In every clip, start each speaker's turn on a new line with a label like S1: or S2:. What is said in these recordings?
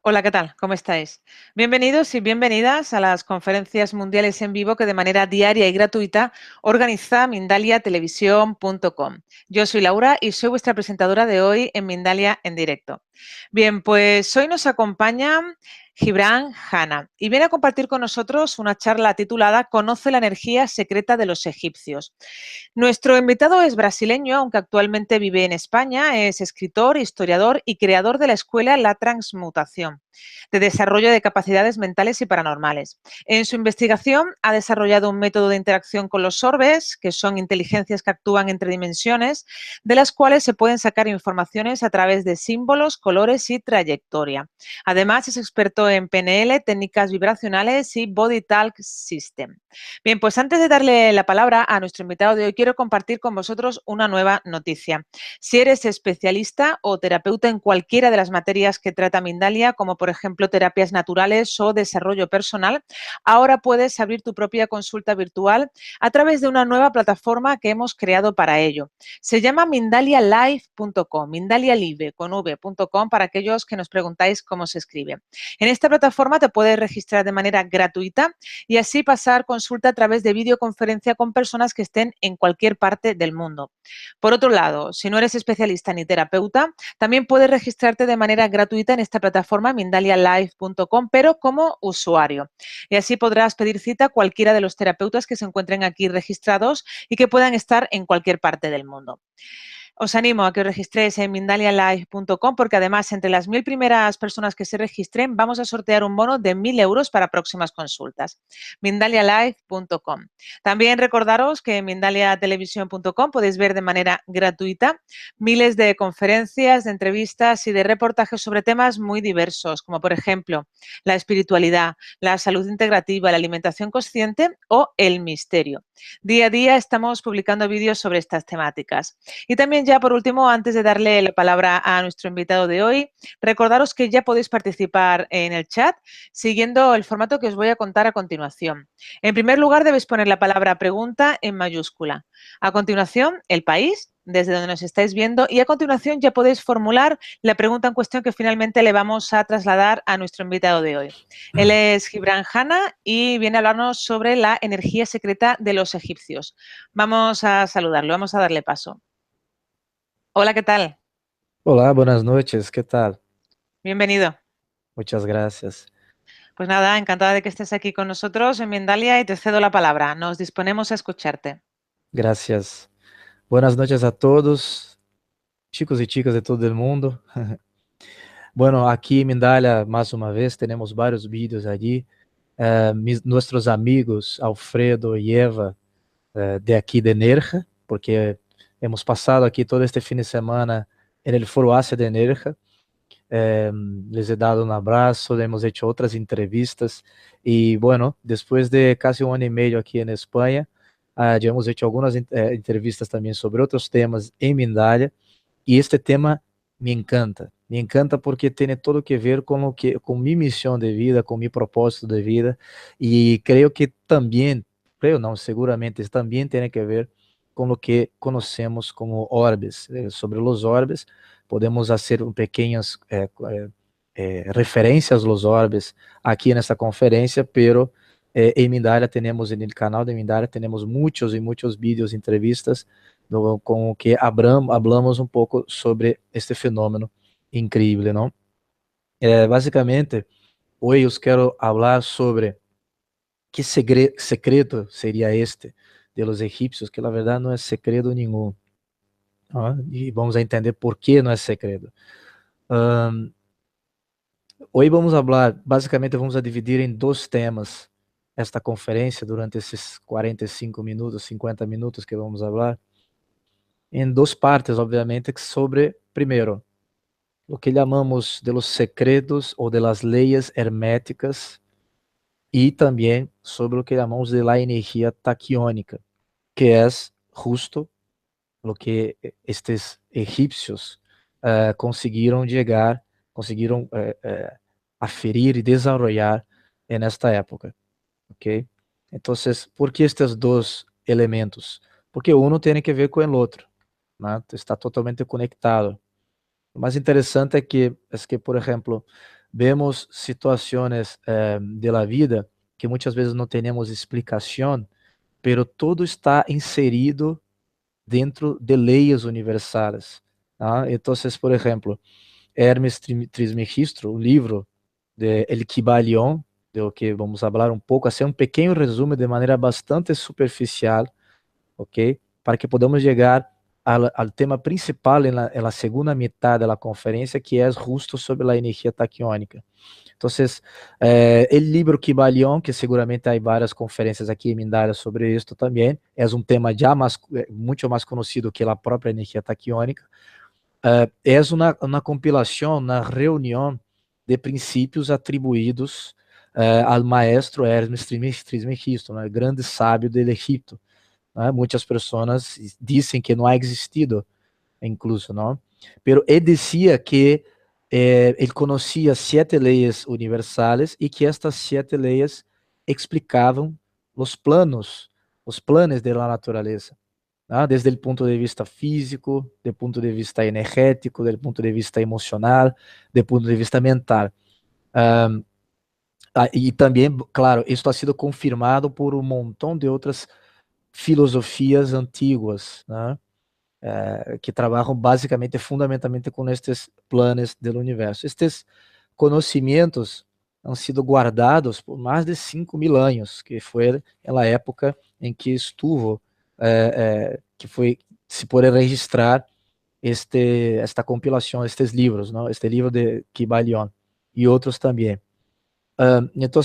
S1: Hola, ¿qué tal? ¿Cómo estáis? Bienvenidos y bienvenidas a las conferencias mundiales en vivo que de manera diaria y gratuita organiza mindaliatelevisión.com. Yo soy Laura y soy vuestra presentadora de hoy en Mindalia en directo. Bien, pues hoy nos acompaña Gibran Hanna y viene a compartir con nosotros una charla titulada Conoce la energía secreta de los egipcios. Nuestro invitado es brasileño, aunque actualmente vive en España. Es escritor, historiador y creador de la escuela La Transmutación, de desarrollo de capacidades mentales y paranormales. En su investigación ha desarrollado un método de interacción con los orbes, que son inteligencias que actúan entre dimensiones, de las cuales se pueden sacar informaciones a través de símbolos, colores y trayectoria. Además, es experto en PNL, técnicas vibracionales y Body Talk System. Bien, pues antes de darle la palabra a nuestro invitado de hoy, quiero compartir con vosotros una nueva noticia. Si eres especialista o terapeuta en cualquiera de las materias que trata Mindalia, como por ejemplo terapias naturales o desarrollo personal, ahora puedes abrir tu propia consulta virtual a través de una nueva plataforma que hemos creado para ello. Se llama mindalialive.com, mindalialive con v.com para aquellos que nos preguntáis cómo se escribe. En esta plataforma te puedes registrar de manera gratuita y así pasar consulta a través de videoconferencia con personas que estén en cualquier parte del mundo. Por otro lado, si no eres especialista ni terapeuta, también puedes registrarte de manera gratuita en esta plataforma mindalialive.com, pero como usuario. Y así podrás pedir cita a cualquiera de los terapeutas que se encuentren aquí registrados y que puedan estar en cualquier parte del mundo. Os animo a que os registréis en mindalialive.com porque además entre las 1000 primeras personas que se registren vamos a sortear un bono de 1000 euros para próximas consultas. mindalialive.com. También recordaros que en mindaliatelevisión.com podéis ver de manera gratuita miles de conferencias, de entrevistas y de reportajes sobre temas muy diversos, como por ejemplo la espiritualidad, la salud integrativa, la alimentación consciente o el misterio. Día a día estamos publicando vídeos sobre estas temáticas. Y también ya por último, antes de darle la palabra a nuestro invitado de hoy, recordaros que ya podéis participar en el chat siguiendo el formato que os voy a contar a continuación. En primer lugar, debéis poner la palabra pregunta en mayúscula. A continuación, el país, desde donde nos estáis viendo, y a continuación ya podéis formular la pregunta en cuestión que finalmente le vamos a trasladar a nuestro invitado de hoy. Él es Gibran Hanna y viene a hablarnos sobre la energía secreta de los egipcios. Vamos a saludarlo, vamos a darle paso. Hola, ¿qué tal?
S2: Olá, buenas noches, ¿qué tal?
S1: Bienvenido.
S2: Muchas gracias.
S1: Pues nada, encantada de que estés aquí con nosotros en Mindalia y te cedo la palabra. Nos disponemos a escucharte.
S2: Gracias. Buenas noches a todos, chicos y chicas de todo el mundo. Bueno, aquí en Mindalia, más una vez, tenemos varios vídeos allí. Nuestros amigos Alfredo y Eva, de aquí de Nerja, porque hemos pasado aquí todo este fin de semana en el Foro Asia de Nerja. Les he dado un abrazo, hemos hecho otras entrevistas y bueno, después de casi un año y medio aquí en España, ya hemos hecho algunas entrevistas también sobre otros temas en Mindalia y este tema me encanta porque tiene todo que ver con lo que, con mi misión de vida, con mi propósito de vida y creo que también, creo no, seguramente también tiene que ver con lo que conocemos como orbes, sobre los orbes. Podemos hacer pequeñas referências aos orbes aqui nessa conferência, pero em Mindalia temos, no canal de Mindalia, temos muitos e muitos vídeos, entrevistas, com que hablamos um pouco sobre este fenômeno incrível, não? Basicamente, hoje eu quero falar sobre que segredo seria este de los egípcios, que na verdade não é segredo nenhum, não? E vamos a entender por que não é segredo. Hoje vamos falar, basicamente vamos a dividir em dois temas esta conferência durante esses 45 minutos, 50 minutos que vamos falar, em duas partes, obviamente, sobre, primeiro, o que chamamos de los segredos ou de las leyes herméticas e também sobre o que chamamos de la energia taquiônica, que é justo o que estes egípcios conseguiram chegar, conseguiram aferir e desenvolver nesta época, ok? Então, por que estes dois elementos? Porque um tem que ver com o outro, né? Está totalmente conectado. O mais interessante é que, por exemplo, vemos situações de la vida que muitas vezes não temos explicação, pero todo está inserido dentro de leyes universales. ¿Ah? Entonces, por ejemplo, Hermes Trismegisto, o livro de El Kybalion, de lo que vamos falar um pouco, hacer um pequeno resumo de maneira bastante superficial, ok? Para que podamos chegar ao tema principal na segunda metade da conferência, que é justo sobre a energia taquiônica. Então, o livro Kybalion, que seguramente há várias conferências aqui em Mindalia sobre isto também, é um tema já muito mais conhecido que a própria energia taquiônica. É uma compilação, uma reunião de princípios atribuídos ao maestro Hermes Trismegisto, né, grande sábio do Egito. Né? Muitas pessoas dizem que não ha existido, incluso, não? Pero ele dizia que ele conhecia 7 leis universais e que estas 7 leis explicavam os planos da natureza, ¿no? Desde o ponto de vista físico, do ponto de vista energético, do ponto de vista emocional, do ponto de vista mental. Um, e também, claro, isso ha sido confirmado por um montão de outras filosofias antiguas, né? Que trabalham basicamente, fundamentalmente com estes planos do universo. Estes conhecimentos han sido guardados por mais de 5.000 anos, que foi a época em que estuvo, que foi, se pode registrar esta compilação, estes livros, não? Este livro de Kybalion e outros também. Então,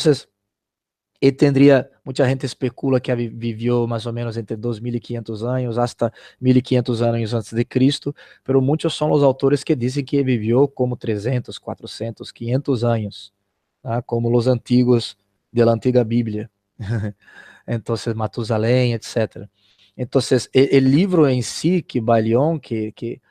S2: ele tendria, muita gente especula que viveu mais ou menos entre 2.500 anos hasta 1.500 anos antes de Cristo, pero muitos são os autores que dizem que ele viveu como 300, 400, 500 anos, tá? Como os antigos da antiga Bíblia. Então, Matusalém, etc. Então, o livro em si, Kybalion, que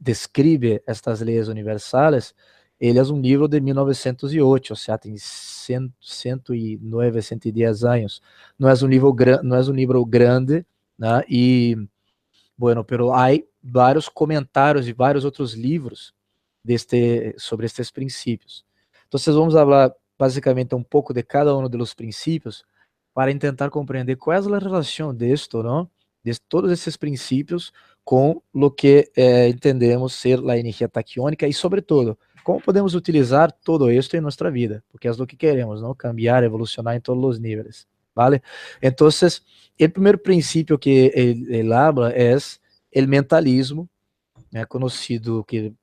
S2: descreve estas leis universais, ele é um livro de 1908, ou seja, tem 109, 110 anos. Não é um livro, não é um livro grande, né? E, bueno, pero há vários comentários e vários outros livros sobre estes princípios. Então, vamos falar basicamente um pouco de cada um dos princípios para tentar compreender qual é a relação disto, não? De todos esses princípios com o que entendemos ser a energia taquiônica e, sobretudo, como podemos utilizar todo isto em nossa vida, porque é o que queremos, não? Cambiar, evolucionar em todos os níveis, ¿vale? Então, o primeiro princípio que ele habla é o mentalismo, né, conhecido que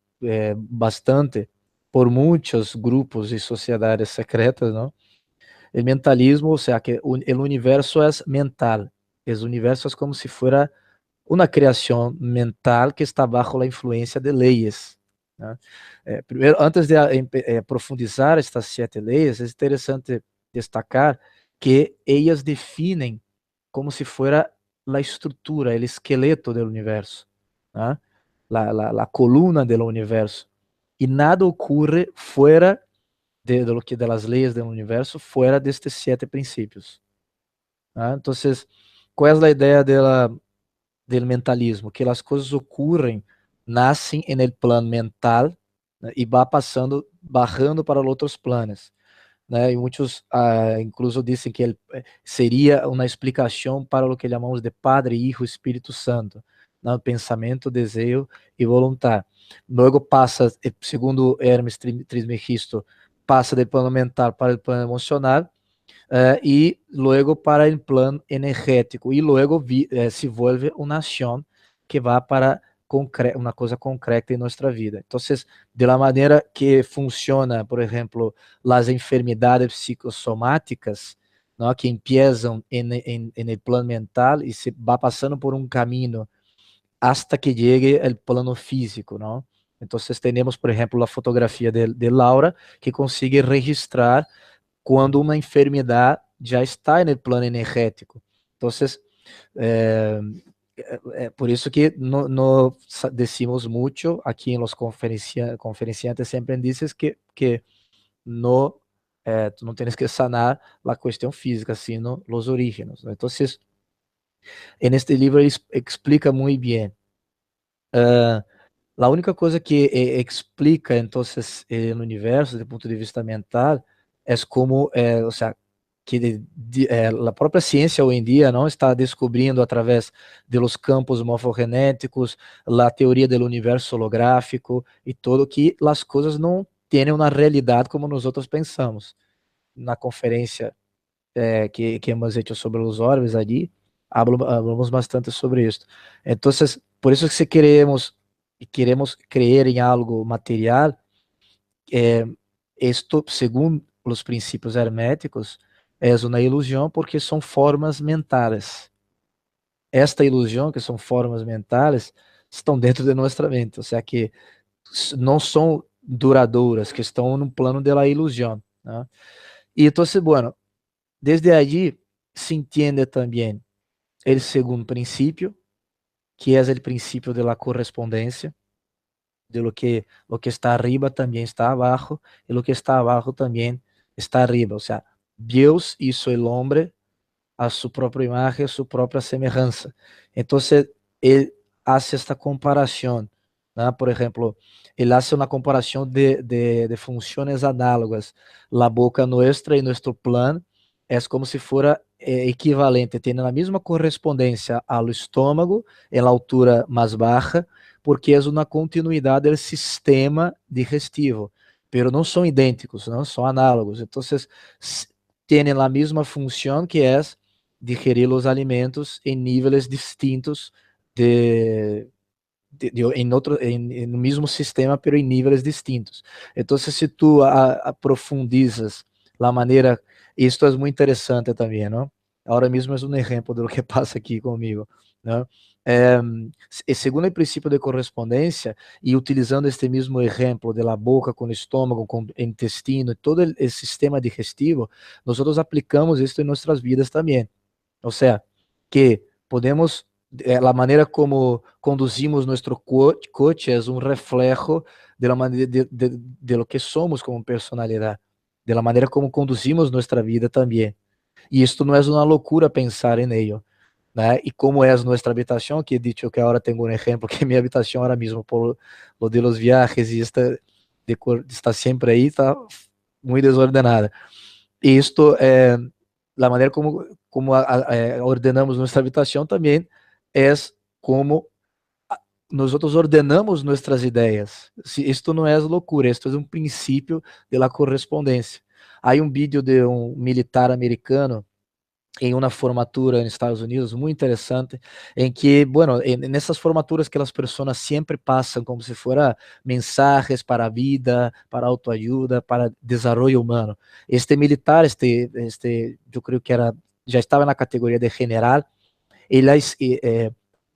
S2: bastante por muitos grupos e sociedades secretas, não? O mentalismo, ou seja, que o universo é mental, o universo é como se fosse uma criação mental que está bajo a influência de leis. Né? Primeiro, antes de profundizar estas 7 leis, é interessante destacar que elas definem como se fosse a estrutura, o esqueleto do universo, né? La coluna do universo. E nada ocorre fora de las leyes do universo, fora destes 7 princípios. Né? Então, qual é a ideia del mentalismo? Que as coisas ocorrem, nascem no plano mental, né, e vá passando, barrando para outros planos. Né? E muitos, incluso, dizem que ele seria uma explicação para o que chamamos de Padre, Hijo, Espírito Santo, né? Pensamento, desejo e vontade. Logo passa, segundo Hermes Trismegisto, passa do plano mental para o plano emocional, e logo para o plano energético, e logo se volve uma ação que vai para uma coisa concreta em nossa vida. Então, de la maneira que funciona, por exemplo, as enfermidades psicossomáticas, ¿no? Que empiezam no plano mental e se vai passando por um caminho hasta que llegue ao plano físico, ¿no? Então, temos, por exemplo, a fotografia de Laura, que consegue registrar quando uma enfermidade já está no plano energético. Então, por isso que no decimos muito aqui nos conferenciantes, sempre dizes que no, tu não tens que sanar a questão física, sino os orígenes. Então, en este livro ele explica muito bem a única coisa que explica, então, o universo, do ponto de vista mental, é como, ou seja, que a própria ciência hoje em dia não está descobrindo através de los campos morfogenéticos, a teoria do universo holográfico e tudo que as coisas não têm uma realidade como nós outros pensamos. Na conferência que hemos hecho sobre os orbes ali, hablamos bastante sobre isso. Então, por isso que se queremos creer em algo material, esto, según os princípios herméticos, é uma ilusão porque são formas mentais. Esta ilusão, que são formas mentais, estão dentro de nossa mente, ou seja, que não são duradouras, que estão no plano da ilusão. ¿No? E então, bueno, desde allí se entiende também o segundo princípio, que é o princípio da correspondência, de lo que está arriba também está abaixo, e lo que está abaixo também está arriba. Ou seja, Deus hizo el hombre a su própria imagem, a su própria semelhança. Então, ele hace esta comparação. ¿No? Por exemplo, ele hace uma comparação de funções análogas. La boca nuestra e nosso plan é como se fora equivalente, tem a mesma correspondência ao estômago, em la altura mais baixa, porque é uma continuidade do sistema digestivo, pero não são idênticos, não são análogos. Então, têm a mesma função que é digerir os alimentos em níveis distintos em no mesmo sistema, pero em níveis distintos. Então, se tu aprofundizas a maneira, isto é muito interessante também, não? Agora mesmo é um exemplo do que passa aqui comigo, não? Segundo o princípio de correspondência e utilizando este mesmo exemplo de la boca com o estômago, com o intestino, todo o sistema digestivo, nós aplicamos isso em nossas vidas também. Ou seja, que podemos, a maneira como conduzimos nosso coche é um reflejo de lo que somos como personalidade, de la maneira como conduzimos nossa vida também. E isto não é uma loucura pensar em ello, né? E como é nossa habitação, que he dicho que agora tenho um exemplo, que minha habitação agora mesmo, por lo de los viajes, e está sempre aí, está muito desordenada. E isto é a maneira como ordenamos nossa habitação também é como nós ordenamos nossas ideias. Isto não é loucura, isto é um princípio da correspondência. Há um vídeo de um militar americano em uma formatura nos Estados Unidos muito interessante, em que, bueno, nessas formaturas que as pessoas sempre passam como se fora mensagens para a vida, para autoajuda, para desenvolvimento humano. Este militar, eu creio que já estava na categoria de general, ele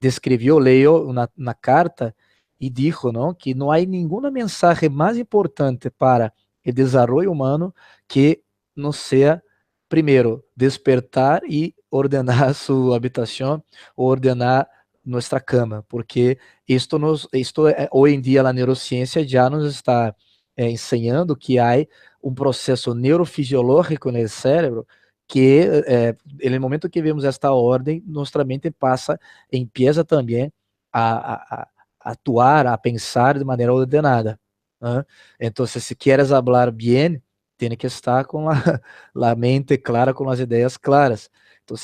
S2: descreveu, leu na carta e disse, não, que não há nenhuma mensagem mais importante para o desenvolvimento humano que não seja primeiro, despertar e ordenar sua habitação, ou ordenar nossa cama, porque hoje em dia a neurociência já nos está ensinando que há um processo neurofisiológico no cérebro que, no momento que vemos esta ordem, nossa mente passa, empieza também a atuar, a pensar de maneira ordenada. Né? Então, se queres falar bem, tem que estar com a mente clara, com as ideias claras. Então,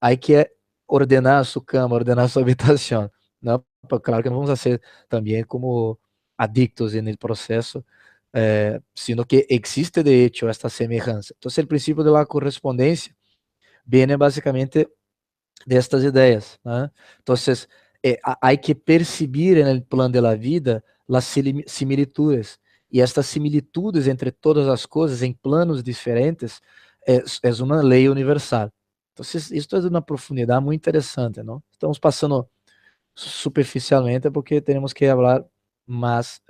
S2: há que ordenar sua cama, ordenar sua habitação. Não, claro que não vamos ser também como adictos no processo, sino que existe de hecho esta semelhança. Então, o princípio da correspondência vem basicamente destas ideias. Né? Então, há que perceber no plano da vida as similitudes. E estas similitudes entre todas as coisas em planos diferentes é uma lei universal. Então, isso é de uma profundidade muito interessante, não? Estamos passando superficialmente porque temos que falar mais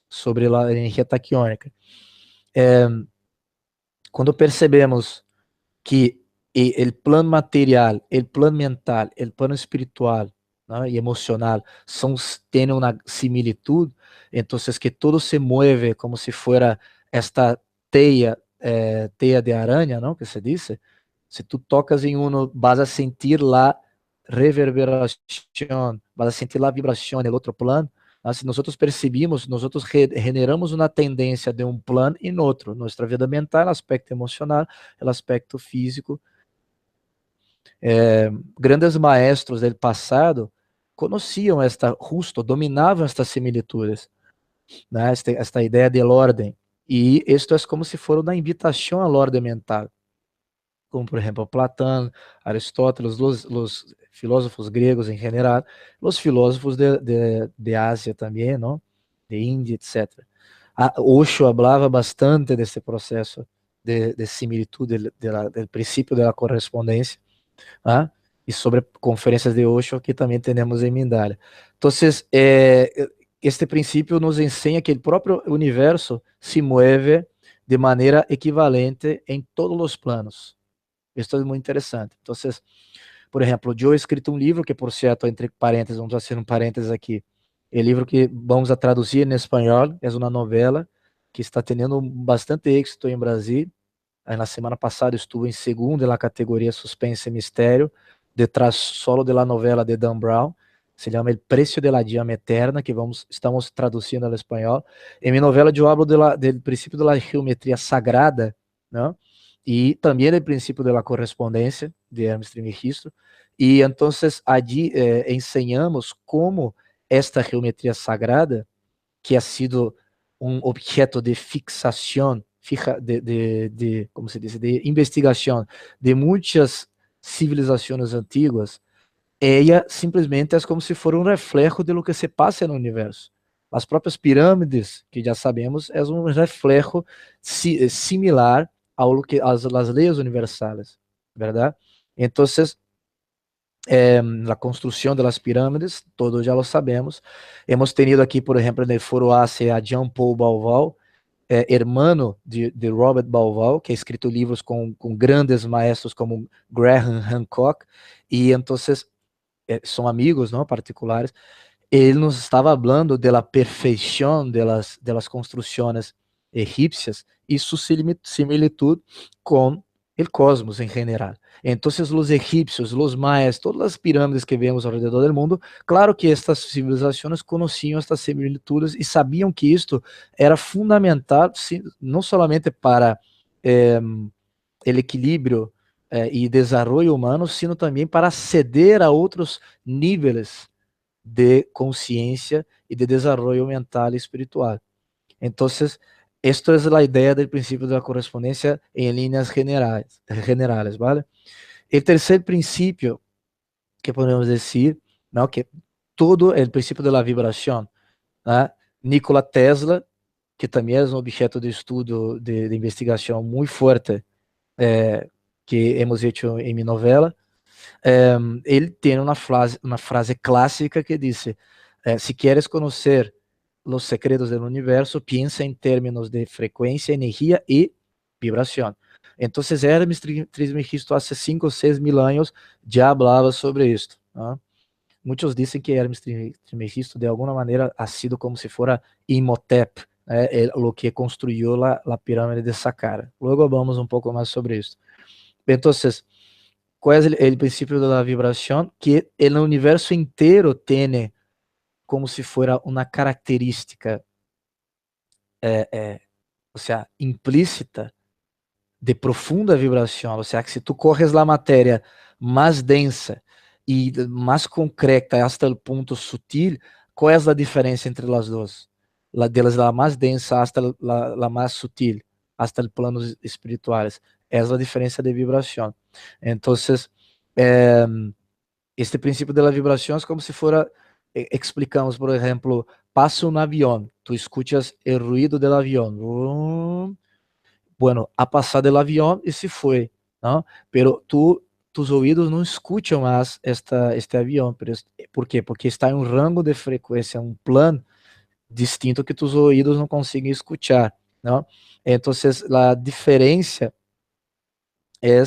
S2: sobre a energia taquiônica. Quando percebemos que o plano material, o plano mental, o plano espiritual, ¿no? E emocional têm uma similitud, então que todo se mueve como se fuera esta teia de aranha, não? Que se diz, se tu tocas em um, vas a sentir la reverberação, vas a sentir la vibração no outro plano, Se nós percebimos, nós generamos uma tendência de um plano em outro. Nossa vida mental, aspecto emocional, o aspecto físico. Grandes maestros do passado conheciam justo, dominavam estas similitudes, né? Esta ideia de ordem. E isto é como se fosse uma invitação à ordem mental, como por exemplo Platão, Aristóteles, os filósofos gregos em geral, os filósofos de Ásia também, não? De Índia, etc. Osho falava bastante desse processo de similitude, do princípio da correspondência, ¿ah? E sobre conferências de Osho que também temos em Mindalia. Então, este princípio nos ensina que o próprio universo se move de maneira equivalente em todos os planos. Isso é muito interessante. Então, por exemplo, eu he escrito um livro que, por certo, entre parênteses, vamos fazer um parênteses aqui, é livro que vamos a traduzir em espanhol, é uma novela que está tendo bastante êxito em Brasil. Na semana passada estuve em segundo na categoria Suspense e Mistério, detrás solo da novela de Dan Brown, se chama El Precio de la Llama Eterna, que estamos traduzindo ao espanhol. Em minha novela eu falo do princípio da geometria sagrada, não? E também do princípio da correspondência de Hermes Trismegisto. E então allí ensinamos como esta geometria sagrada, que ha sido um objeto de fixação, como se diz, de investigação de muitas civilizações antigas, ela simplesmente é como se fosse um reflejo de lo que se passa no universo. As próprias pirâmides, que já sabemos, é um reflejo similar ao que as leis universais, verdade? Então, la construcción de las pirámides, todos ya lo sabemos. Hemos tenido aquí, por ejemplo, en el Foro Asia, a Jean Paul Bauval, hermano de Robert Bauval, que ha escrito livros com grandes maestros como Graham Hancock, e entonces são amigos, não, particulares. Ele nos estava falando da perfeição das construções egípcias e sua similitud com o cosmos em geral. Então, os egípcios, os maias, todas as pirâmides que vemos ao redor do mundo, claro que estas civilizações conheciam estas similitudes e sabiam que isto era fundamental, não somente para o equilíbrio e desenvolvimento humano, sino também para aceder a outros níveis de consciência e de desenvolvimento mental e espiritual. Então, esto es la idea del principio de la correspondencia en líneas generales, ¿vale? El tercer principio que podemos decir, ¿no? Que todo el principio de la vibración, ¿no? Nikola Tesla, que também é um objeto de estudo, de investigação muito forte, que hemos hecho em minha novela, ele tem uma frase clássica que diz: se queres conhecer los secretos del universo, piensa en términos de frecuencia, energía y vibración. Entonces, Hermes Trismegisto hace 5 o 6 mil años ya hablaba sobre esto, ¿no? Muchos dicen que Hermes Trismegisto de alguna manera ha sido como si fuera Imhotep, lo que construyó la pirámide de Saqqara. Luego hablamos un poco más sobre esto. Entonces, ¿cuál es el principio de la vibración? Que el universo entero tiene como se fuera uma característica, ou seja, implícita de profunda vibração, ou seja, que se tu corres a matéria mais densa e mais concreta até o ponto sutil, qual é a diferença entre as duas? La mais densa hasta la mais sutil, hasta el planos espirituales. É a diferença de vibração. Então, este princípio da vibração é como se fora, explicamos, por exemplo, passa um avião, tu escuchas o ruído do avião, bueno, ha passado o avião e se foi, não? Pero tus ouvidos não escutam mais este avião, ¿por quê? Porque está em um rango de frequência, um plano distinto que tus ouvidos não conseguem escuchar, não? Então, a diferença é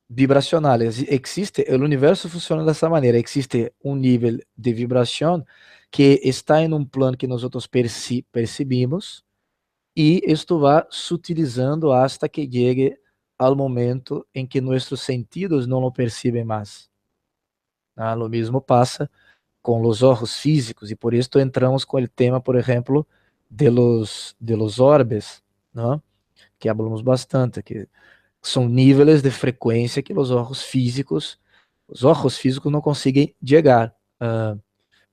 S2: vibracional. Existe, o universo funciona dessa maneira. Existe um nível de vibração que está em um plano que nós percebimos e isto vai sutilizando hasta que chegue ao momento em que nossos sentidos não o percebem mais. Lo mesmo passa com os ojos físicos, e por isso entramos com o tema, por exemplo, de los orbes, não? Que hablamos bastante, que são níveis de frequência que os ojos físicos não conseguem chegar.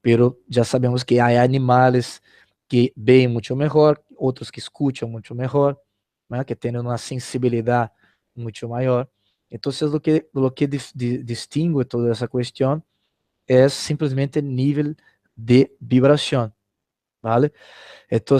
S2: Pero já sabemos que há animais que veem muito melhor, outros que escutam muito melhor, né? Que têm uma sensibilidade muito maior. Então, lo que distingue toda essa questão é simplesmente o nível de vibração, ¿vale? Então,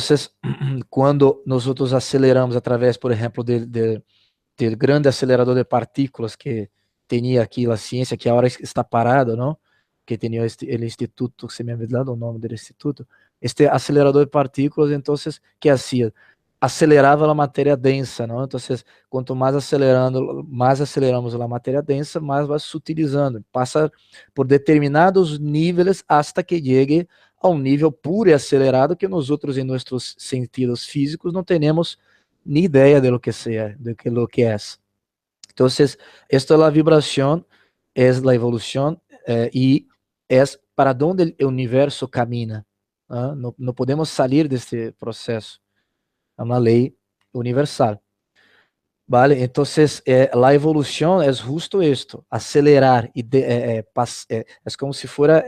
S2: quando nós aceleramos através, por exemplo, del grande acelerador de partículas que tinha aqui a ciência, que agora está parado, não? Que tinha o instituto, se me olvidado o nome do instituto, este acelerador de partículas, então, que hacía? Acelerava a matéria densa, não? Então, quanto mais aceleramos a matéria densa, mais vai se utilizando, passa por determinados níveis hasta que chegue a um nível puro e acelerado que nós outros em nossos sentidos físicos não temos ni ideia de lo que sea, de que lo que es. Entonces, esto es la vibración, es la evolución y es para donde el universo camina. No, no podemos salir de este proceso. É uma lei universal. Vale, entonces la evolución es justo esto, acelerar y es como si fuera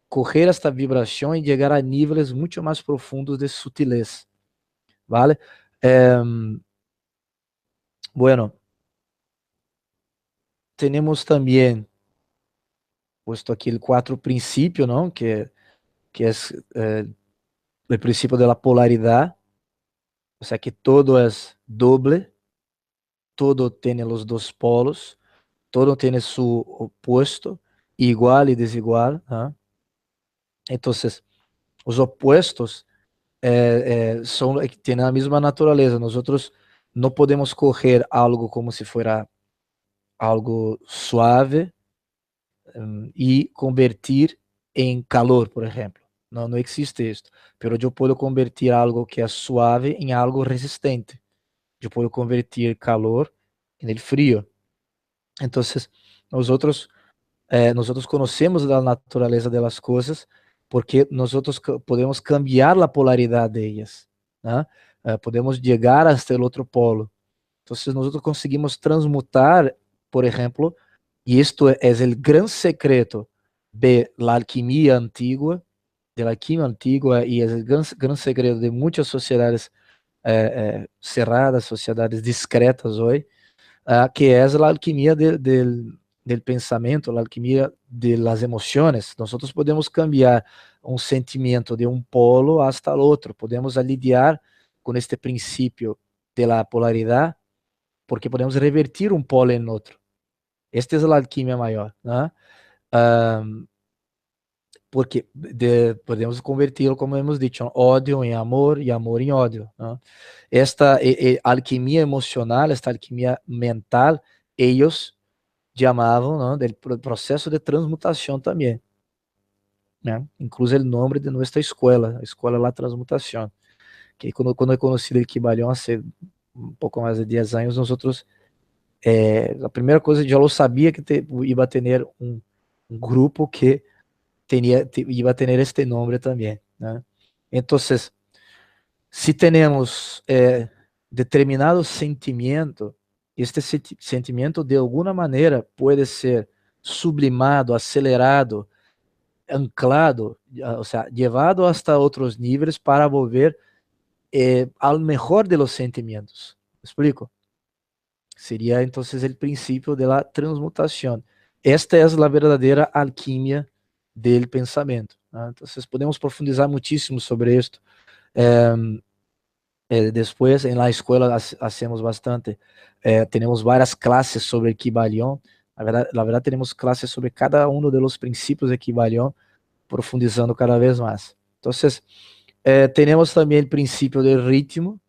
S2: coger esta vibración y llegar a niveles mucho más profundos de sutileza, ¿vale? Bueno, tenemos también puesto aqui o quatro princípio, não? Que é o princípio da polaridade, ou seja, que todo é doble, todo tem os dois polos, todo tem seu opuesto, igual e desigual. ¿Ah? Então, os opostos são têm a mesma natureza. Nós não podemos correr algo como se fosse algo suave e convertir em calor, por exemplo. Não, não existe isso. Pero eu posso convertir algo que é suave em algo resistente. Eu posso convertir calor em el frio. Então, nós conhecemos a natureza das coisas porque nós podemos cambiar a polaridade delas. Né? Podemos chegar até o outro polo. Então, nós conseguimos transmutar, por exemplo, e isto é o grande secreto de la alquimia antigua, e é o grande segredo de muitas sociedades cerradas, sociedades discretas hoje, que é a alquimia del pensamento, a alquimia de las emociones. Nós podemos cambiar um sentimento de um polo hasta o outro, podemos lidiar com este princípio de la polaridade, porque podemos revertir um polo em outro. Esta é a alquimia maior, né? Porque podemos converti-lo, como hemos dicho, ódio em amor e amor em ódio. Né? Esta alquimia emocional, esta alquimia mental, eles chamavam, né, do processo de transmutação também. Né? Incluso o nome de nossa escola, a Escola La Transmutação, que quando eu conheci o Kybalion há pouco mais de 10 anos, nós a primeira coisa, eu sabia que ia ter um grupo que iba a tener este nombre también. ¿No? Entonces, si tenemos determinado sentimiento, este sentimiento de alguna manera puede ser sublimado, acelerado, anclado, o sea, llevado hasta otros niveles para volver al mejor de los sentimientos. ¿Me explico? Sería entonces el principio de la transmutación. Esta es la verdadera alquimia del pensamento. Né? Então, podemos profundizar muitíssimo sobre isto. Depois, em la escola, hacemos bastante. Temos várias classes sobre Kybalion. Na verdade, temos classes sobre cada um dos princípios de Kybalion, profundizando cada vez mais. Então, temos também o princípio do ritmo,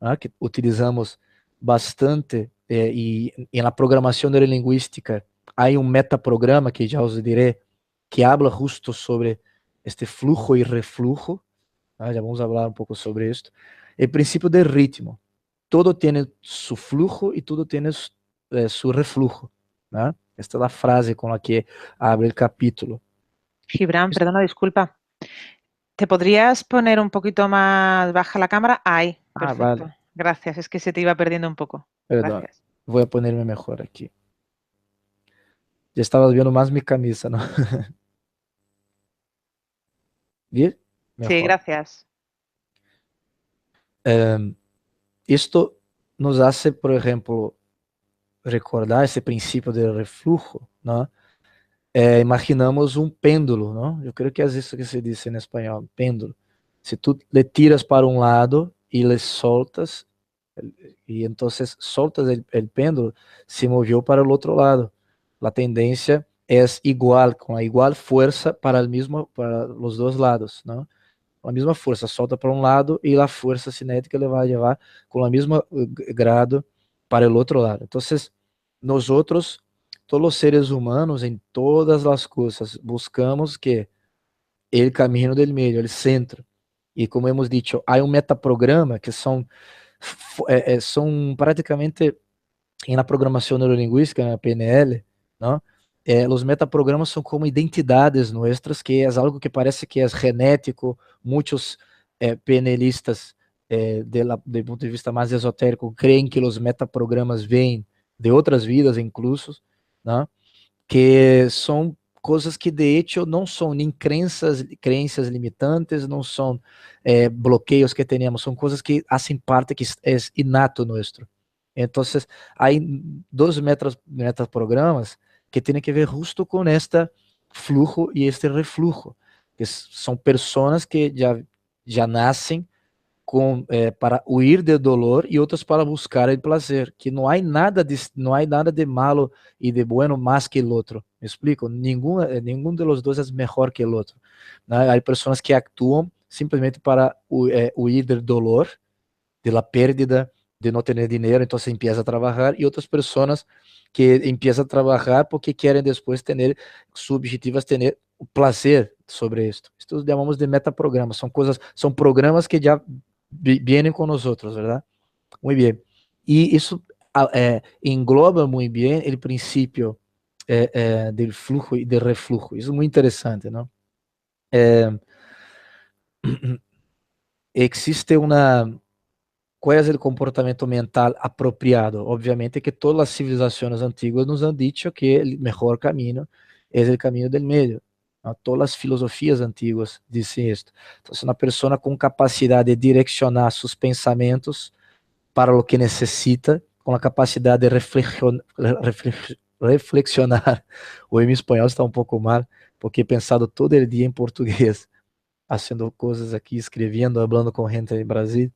S2: né, que utilizamos bastante, e na programação neurolinguística há um metaprograma que já os direi, que habla justo sobre este flujo e reflujo. Já vamos falar um pouco sobre isso. O princípio do ritmo. Todo tem seu flujo e todo tem seu reflujo. Né? Esta é a frase com a que abre o capítulo.
S1: Gibran, perdona, disculpa. ¿Te podrías poner un poquito más baja la cámara? Ahí,
S2: Ah,
S1: perfecto.
S2: vale,
S1: Gracias, es que se te iba perdiendo un poco.
S2: perdón.
S1: Gracias.
S2: Voy a ponerme mejor aquí. Ya estabas viendo más mi camisa, ¿no? Bien,
S1: Sí,
S2: mejor.
S1: gracias.
S2: Esto nos hace, por ejemplo, recordar esse princípio de reflujo, né? Imaginamos um pêndulo, não? Eu creio que é isso que se diz em espanhol, pêndulo. Se tu le tiras para um lado e le soltas, e então soltas o pêndulo, se moveu para o outro lado. A tendência é igual, com a igual força para o mesmo, para os dois lados, não? Com a mesma força, solta para um lado e a força cinética ele vai levar com o mesmo grado para o outro lado. Então, nós outros, todos os seres humanos, em todas as coisas, buscamos que o caminho do meio, o centro. E como hemos dicho, há um metaprograma que são praticamente na programação neurolinguística, na PNL, não? Os metaprogramas são como identidades nuestras, que é algo que parece que é genético. Muitos PNListas, do ponto de vista mais esotérico, creem que os metaprogramas vêm de outras vidas, incluso, não? Que são coisas que de hecho não são nem crenças limitantes, não são bloqueios que tenemos, são coisas que fazem parte, que é inato nuestro. Então, há dois metaprogramas que têm que ver justo com este flujo e este reflujo, que são pessoas que já nascem para huir do dolor e outras para buscar o prazer, que não há nada de malo e de bueno mais que o outro. Me explico? Nenhum de los dois é melhor que o outro, né? Há pessoas que actuam simplesmente para huir do dolor, de la pérdida, de não ter dinheiro, então se empieza a trabalhar, e outras pessoas que empiezam a trabalhar porque querem depois ter, su objetivo é ter o prazer sobre isto. Isto chamamos de metaprogramas, são programas que já vienen con nosotros, ¿verdad? Muy bien. Y eso engloba muy bien el principio del flujo y del reflujo. Eso es muy interesante, ¿no? Existe una... ¿Cuál es el comportamiento mental apropiado? Obviamente que todas las civilizaciones antiguas nos han dicho que el mejor camino es el camino del medio, ¿no? Todas las filosofías antiguas dicen esto. Entonces, una persona con capacidad de direccionar sus pensamientos para o que necessita, com a capacidade de reflexionar. O meu espanhol está um pouco mal, porque he pensado todo o dia em português, fazendo coisas aqui, escrevendo, falando com gente em Brasil.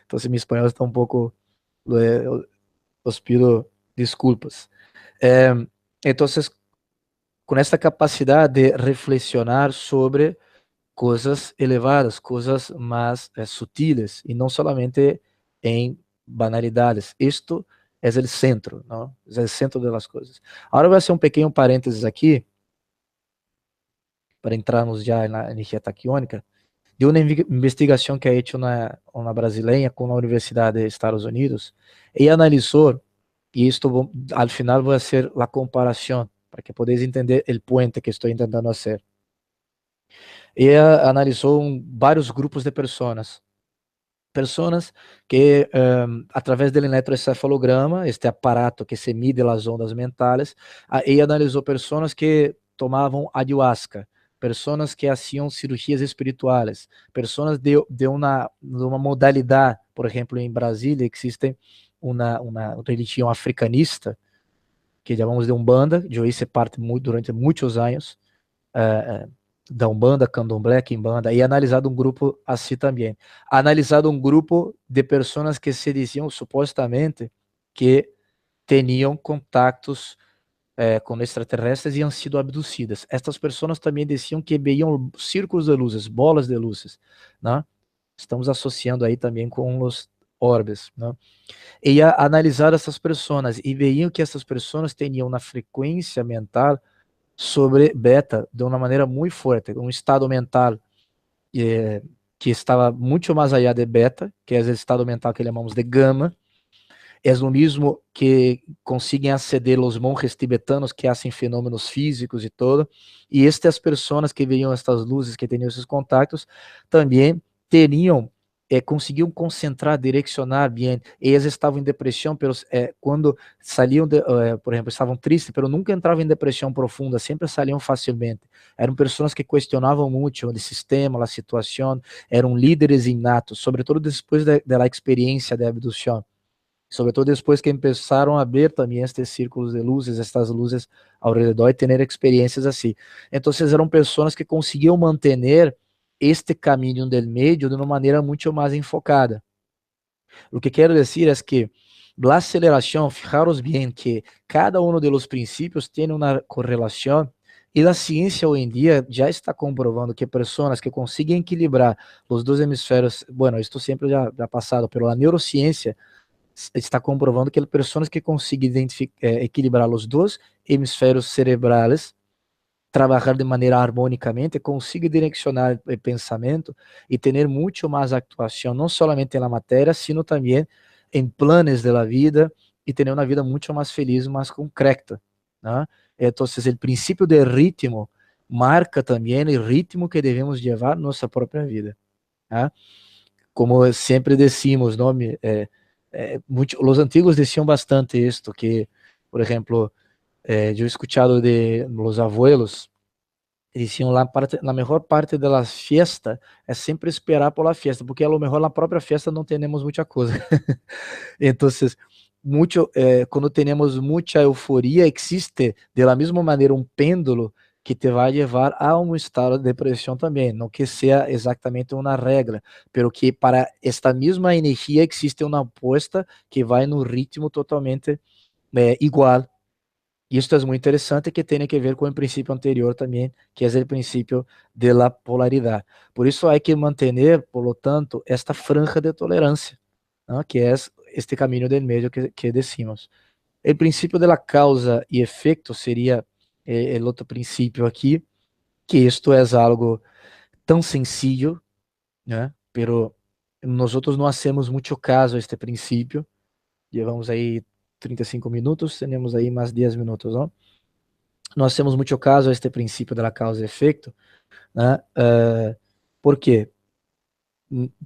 S2: Então, se meu espanhol está um pouco, os pido desculpas. Então, com essa capacidade de reflexionar sobre coisas elevadas, coisas mais sutiles, e não solamente em banalidades. Isto é o centro, não? É o centro das coisas. Agora vai ser um pequeno parênteses aqui, para entrarmos já na energia taquiônica, de uma investigação que é feita na brasileira com a Universidade dos Estados Unidos, e analisou, e isto ao final vai ser a comparação, para que podáis entender o puente que estou tentando fazer. Ela analisou vários grupos de pessoas que, através do eletroencefalograma, este aparato que se mide as ondas mentais, ela analisou pessoas que tomavam ayahuasca, pessoas que faziam cirurgias espirituais, pessoas de uma modalidade, por exemplo, em Brasília existe uma religião africanista, que chamamos de Umbanda, eu hice parte durante muitos anos, da Umbanda, Candomblé, Quimbanda, e analisado um grupo assim também. Analisado um grupo de pessoas que se diziam supostamente que tinham contatos com extraterrestres e han sido abducidas. Estas pessoas também diziam que veiam círculos de luzes, bolas de luzes, né? Estamos associando aí também com os orbes, né? E analisar essas pessoas e veiam que essas pessoas tinham uma frequência mental sobre beta de uma maneira muito forte, um estado mental que estava muito mais allá de beta, que é o estado mental que chamamos de gama, é o mesmo que conseguem aceder os monges tibetanos que fazem fenômenos físicos e todo. E estas pessoas que veíam estas luzes, que tinham esses contatos, também teriam conseguiam concentrar, direcionar bem. Eles estavam em depressão, quando saliam, por exemplo, estavam tristes, mas nunca entravam em depressão profunda, sempre saliam facilmente. Eram pessoas que questionavam muito o sistema, a situação, eram líderes innatos, sobretudo depois da experiência de abdução. Sobretudo depois que começaram a ver também estes círculos de luzes, estas luzes ao redor e ter experiências assim. Então, eram pessoas que conseguiam manter este caminho del meio de uma maneira muito mais enfocada. O que quero dizer é que a aceleração, fijaros bem que cada um de los princípios tem uma correlação e a ciência hoje em dia já está comprovando que pessoas que conseguem equilibrar os dois hemisférios, bueno, isto sempre já passado pela neurociência, está comprovando que pessoas que conseguem equilibrar os dois hemisférios cerebrais, trabalhar de maneira harmonicamente, conseguem direcionar o pensamento e ter muito mais atuação, não somente na matéria, sino também em planos da vida e ter uma vida muito mais feliz, mais concreta, né? Então, o princípio do ritmo marca também o ritmo que devemos levar nossa própria vida, né? Como sempre decimos, não? Os antigos diziam bastante isto, que, por exemplo, eu he escuchado de los abuelos, diziam lá, na melhor parte da fiesta é sempre esperar por la fiesta, porque a lo mejor na própria fiesta não temos muita coisa. Então, quando temos muita euforia, existe de la mesma maneira um pêndulo que te vai levar a um estado de depressão também, não que seja exatamente uma regra, pero que para esta mesma energia existe uma aposta que vai no ritmo totalmente igual. Isto é muito interessante, que tem a ver com o princípio anterior também, que é o princípio de la polaridade. Por isso, há que manter, por lo tanto, esta franja de tolerância, ¿no? Que é este caminho del medio que decimos. O princípio de la causa e efeito seria o outro princípio aqui, que isto é algo tão sencillo, né? Pero nós não hacemos muito caso a este princípio. Llevamos aí 35 minutos, temos aí mais 10 minutos, não? Nós temos muito caso a este princípio da causa e efeito, né? ¿Por quê?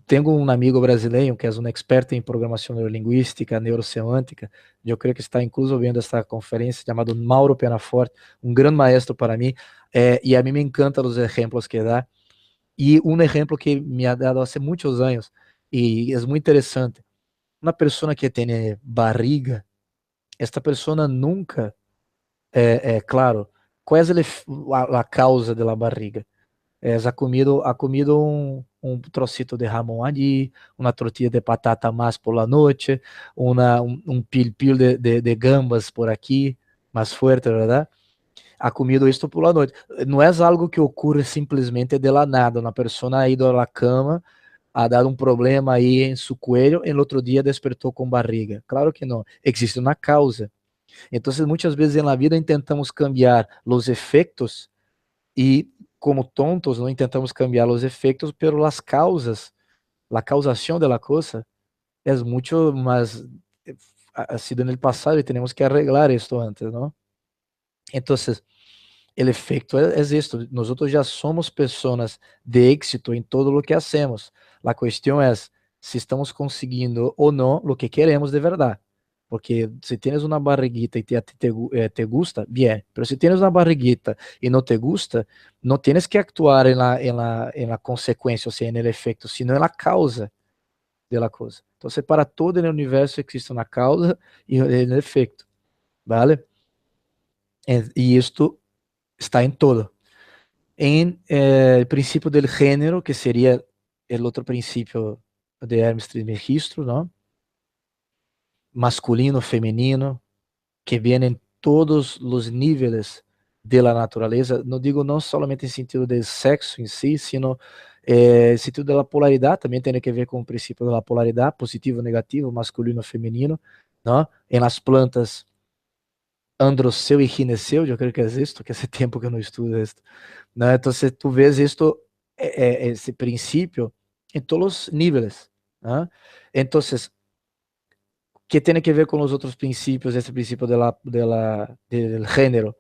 S2: Tenho um amigo brasileiro que é um experto em programação neurolinguística, neurosemântica, eu creio que está incluso vendo esta conferência, chamado Mauro Penaforte, um grande maestro para mim, e a mim me encantam os exemplos que dá, e um exemplo que me ha dado há muitos anos, e é muito interessante, uma pessoa que tem barriga, esta pessoa nunca, claro, qual é a causa da barriga? Ha comido trocito de jamón allí, una tortilla de patata más por la noche, un pil de gambas por aquí, más fuerte, ¿verdad? Ha comido esto por la noite. Não é algo que ocorre simplesmente de la nada. Uma pessoa ha ido a la cama, ha dado um problema aí em seu cuello, e no outro dia despertou com barriga. Claro que não. Existe uma causa. Então, muitas vezes na vida tentamos cambiar os efeitos e, como tontos, não tentamos cambiar os efeitos, pero as causas, a causação da coisa é muito mais ha sido no passado e temos que arreglar isto antes, não? Então, o efeito é isto. Nós já somos pessoas de êxito em todo o que hacemos. A questão é se estamos conseguindo ou não o que queremos de verdade. Porque se tienes uma barriguita e te gusta, bien. Pero se tienes uma barriguita e não te gusta, não tienes que actuar en la consequência, ou seja, en el efecto, sino en la causa de la cosa. Então, para todo o universo existe uma causa e um efeito, ¿vale? E isto está em todo. Em princípio del gênero, que seria o outro princípio de Hermes Trismegisto, não? Masculino, feminino, que vem em todos os níveis de la natureza. Não digo não somente em sentido de sexo em si, sino em sentido da polaridade, também tem a ver com o princípio da polaridade, positivo, negativo, masculino, feminino, não? Em las plantas, androceu e gineceu, eu creio que é isto, que hace tempo que eu não estudo isto, né? Então, tu vês isto, esse princípio em todos os níveis, né? Então, que tiene que ver con los otros principios, este principio del género,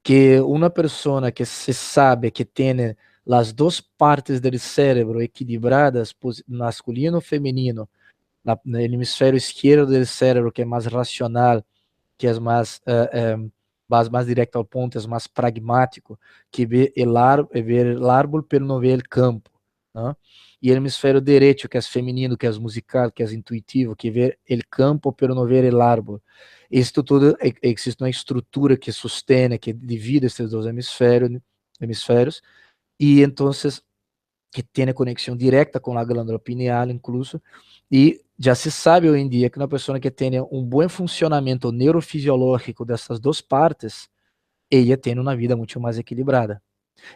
S2: que una persona que se sabe que tiene las dos partes del cerebro equilibradas, masculino y femenino, no hemisfério esquerdo del cerebro, que é mais racional, que é mais direto ao ponto, é mais pragmático, que vê o árbol, pero não vê o campo, né? E o hemisfério direito, que é feminino, que é musical, que é intuitivo, que vê o campo, pero não vê o árbol. Isso tudo, existe uma estrutura que sustenta, que divide esses dois hemisférios, e então que tem conexão direta com a glândula pineal, incluso, e já se sabe hoje em dia que uma pessoa que tenha um bom funcionamento neurofisiológico dessas duas partes, ela tem uma vida muito mais equilibrada.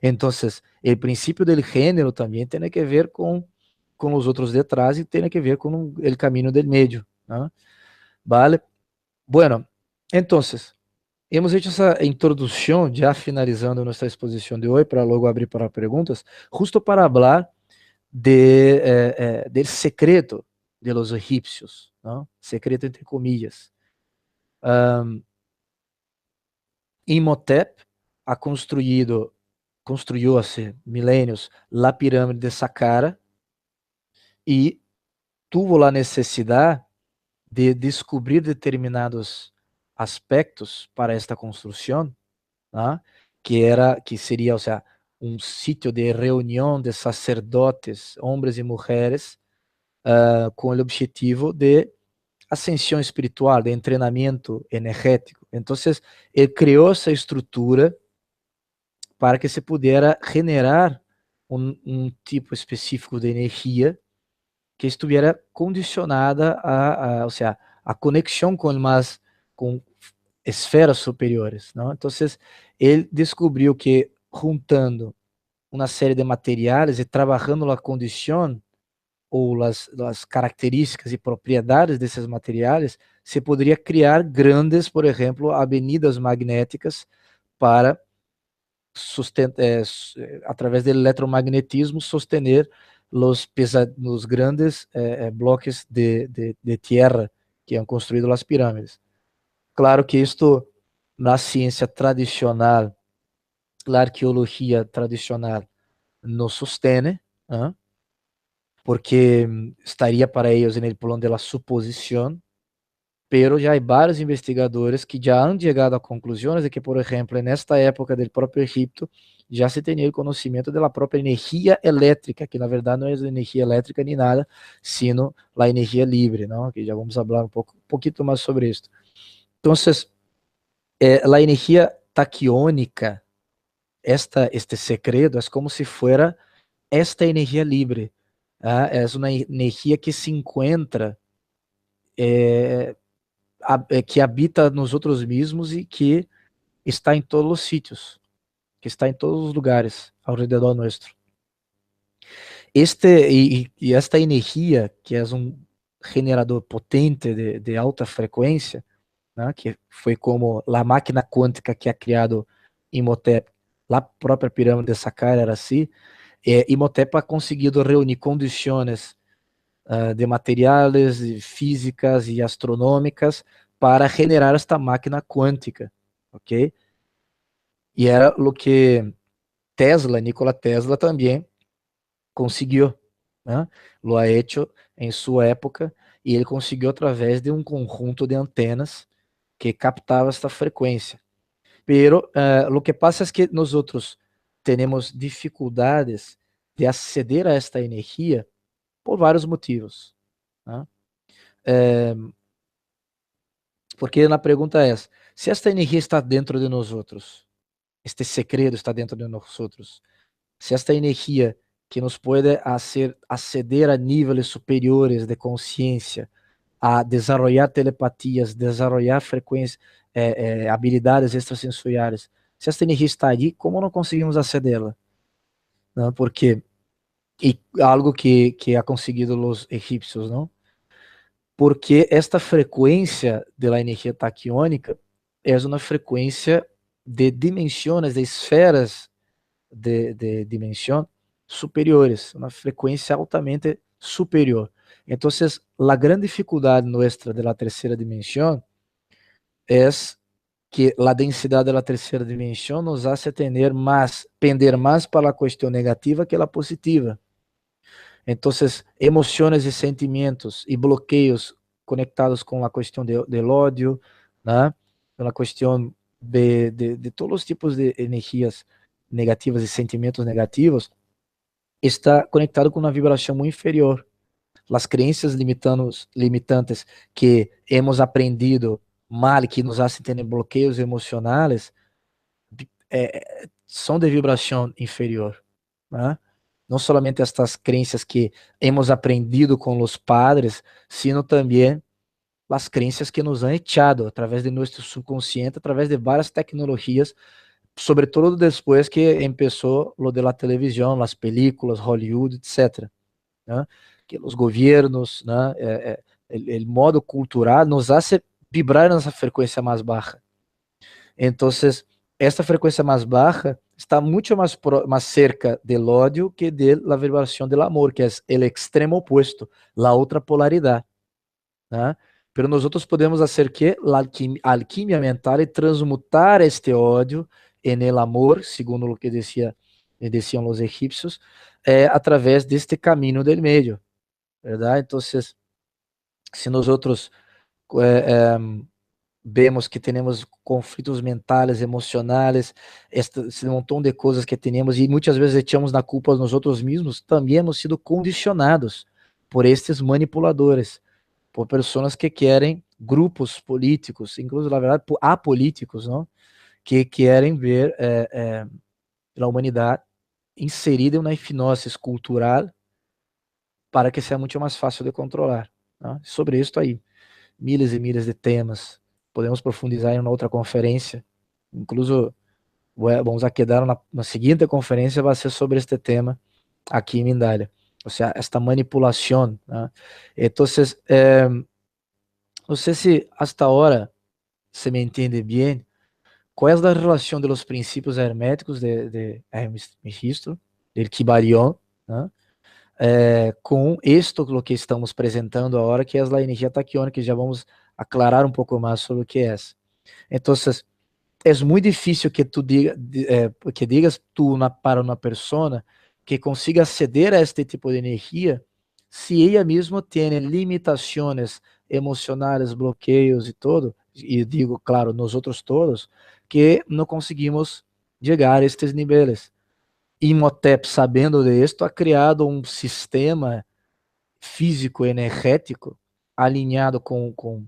S2: Então, o princípio do gênero também tem que ver com os outros detrás e tem que ver com o caminho do meio, ¿no? Vale? Bueno, então, hemos hecho essa introdução, já finalizando nossa exposição de hoje, para logo abrir para perguntas, justo para falar del secreto de los egipcios, ¿no? Secreto entre comillas. Imhotep construyó hace milenios la pirámide de Saqqara y tuvo la necesidad de descubrir determinados aspectos para esta construcción, ¿no? Que sería, o sea, un sitio de reunión de sacerdotes, hombres y mujeres, com o objetivo de ascensão espiritual, de treinamento energético. Então, ele criou essa estrutura para que se pudesse generar um tipo específico de energia que estivesse condicionada ou seja, a conexão com esferas superiores, não? Então, ele descobriu que juntando uma série de materiais e trabalhando a condição ou as características e propriedades desses materiais, se poderia criar grandes, por exemplo, avenidas magnéticas para através do eletromagnetismo sostener os grandes bloques de terra que han construído as pirâmides. Claro que isto na ciência tradicional, na arqueologia tradicional, não sustene, ¿eh? Porque estaria para eles no plano da suposição, pero já há vários investigadores que já han chegado a conclusões de que, por exemplo, nesta época do próprio Egito, já se tinha o conhecimento da própria energia elétrica, que na verdade não é energia elétrica nem nada, sino a energia livre, não? Que já vamos falar um pouquinho mais sobre isso. Então, a energia taquiônica, este segredo, é como se fosse esta energia livre. É uma energia que se encontra, que habita nos outros mesmos e que está em todos os sítios, que está em todos os lugares ao redor nosso. Esta energia, que é um generador potente de alta frequência, né, que foi como a máquina quântica que ha criado Imhotep, a própria pirâmide de Saqqara era assim. Imhotep ha conseguido reunir condições de materiais, físicas e astronômicas para generar esta máquina quântica, ok? E era o que Nikola Tesla também conseguiu, né? Lo ha hecho em sua época, e ele conseguiu através de um conjunto de antenas que captava esta frequência. Pero lo que passa é que nós temos dificuldades de aceder a esta energia por vários motivos, né? Porque a pergunta é: se esta energia está dentro de nós outros, este segredo está dentro de nós outros, se esta energia que nos pode aceder a níveis superiores de consciência, a desenvolver telepatias, desenvolver frequências, habilidades extrasensoriais, se esta energia está ali, como não conseguimos acedê-la? Não, porque algo que ha conseguido os egípcios, não? Porque esta frequência da energia taquiônica é uma frequência de dimensões, de esferas de dimensão superiores, uma frequência altamente superior. Entonces, la gran dificultad nuestra de la tercera dimensión es que la densidad de la tercera dimensión nos hace pender más para la cuestión negativa que la positiva. Entonces, emociones y sentimientos y bloqueos conectados con la cuestión del odio, ¿no? Con la cuestión de todos los tipos de energías negativas y sentimientos negativos, está conectado con una vibración muy inferior. Las creencias limitantes que hemos aprendido mal, que nos hacen tener bloqueos emocionales, são de vibração inferior, né? Não somente estas crenças que hemos aprendido com os padres, sino também as crenças que nos han echado através de nosso subconsciente, através de várias tecnologias, sobretudo depois que começou lo de la televisão, as películas, Hollywood, etc. Né? Que os governos, né, o modo cultural nos hace vibrar nessa frequência mais baixa. Então, esta frequência mais baixa está muito mais cerca do ódio que de la vibração do amor, que é o extremo opuesto, a outra polaridade. ¿Né? Pero nós podemos fazer que a alquimia mental e transmutar este ódio en el amor, segundo o que decían os egípcios, através deste caminho del meio, verdade? Então, se nós vemos que temos conflitos mentais, emocionais, esse montão de coisas que temos e muitas vezes echamos na culpa nós outros mesmos, também hemos sido condicionados por estes manipuladores, por pessoas que querem grupos políticos, inclusive, na verdade, apolíticos, não? Que querem ver a humanidade inserida em uma hipnose cultural para que seja muito mais fácil de controlar. Não? Sobre isso aí, milhares e milhares de temas. Podemos profundizar em uma outra conferência. Incluso, vamos a quedar na seguinte conferência, vai ser sobre este tema aqui em Mindalia. Ou seja, esta manipulação. Né? Então, não sei se hasta agora se me entende bem. Qual é a relação dos princípios herméticos de Hermes Trismegisto, del Kybalion, né? Com isto o que estamos apresentando agora, que é a energia taquiônica, que já vamos aclarar um pouco mais sobre o que é. Então, é muito difícil que digas para uma pessoa que consiga aceder a este tipo de energia se ela mesma tem limitações emocionais, bloqueios e todo, e digo, claro, nós outros todos, que não conseguimos chegar a estes níveis. Imhotep, sabendo de esto, ha criado um sistema físico energético alinhado com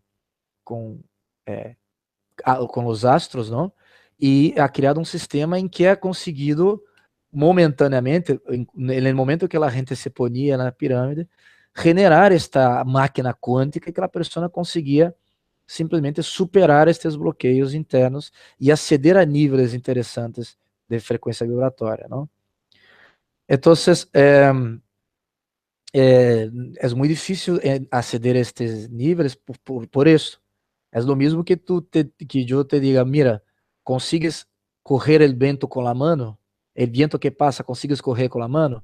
S2: os astros, não? E ha criado um sistema em que ha conseguido momentaneamente, no momento que a gente se ponia na pirâmide, generar esta máquina quântica que a pessoa conseguia simplesmente superar estes bloqueios internos e aceder a níveis interessantes de frequência vibratória, não? Então, é muito difícil aceder a estes níveis por isso. É o mesmo que eu te diga, mira, consigues correr o vento com a mão? O vento que passa, consigues correr com a mão?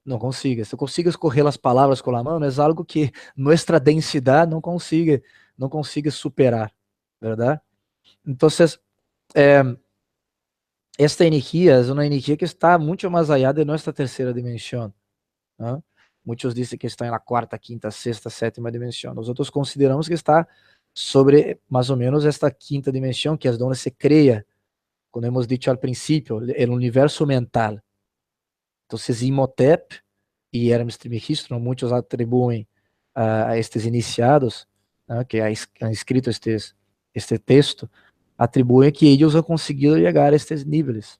S2: Não consigues. Se consigues correr as palavras com a mão, é algo que nossa densidade não consiga superar, verdade? Então, esta energia é uma energia que está muito mais allá de nossa terceira dimensão. ¿No? Muitos dizem que está na quarta, quinta, sexta, sétima dimensão. Nós outros consideramos que está sobre mais ou menos esta quinta dimensão, que é onde se cria, como hemos dicho al princípio, o universo mental. Então, Imhotep e Hermes Trismegisto, muitos atribuem a estes iniciados, né, que han escrito este texto, atribuem que eles han conseguido chegar a estes níveis.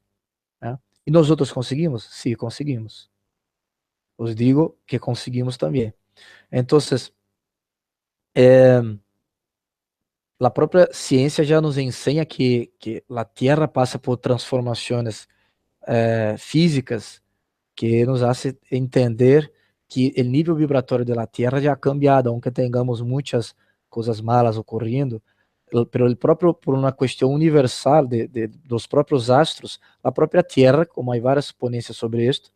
S2: Né? E nós outros conseguimos? Sim, conseguimos. Os digo que conseguimos também. Então, a própria ciência já nos ensina que a Terra passa por transformações físicas que nos hace entender que o nível vibratório da Terra já ha cambiado, aunque tengamos muitas coisas malas ocorrendo, por uma questão universal dos próprios astros, a própria Terra, como há várias ponências sobre isto,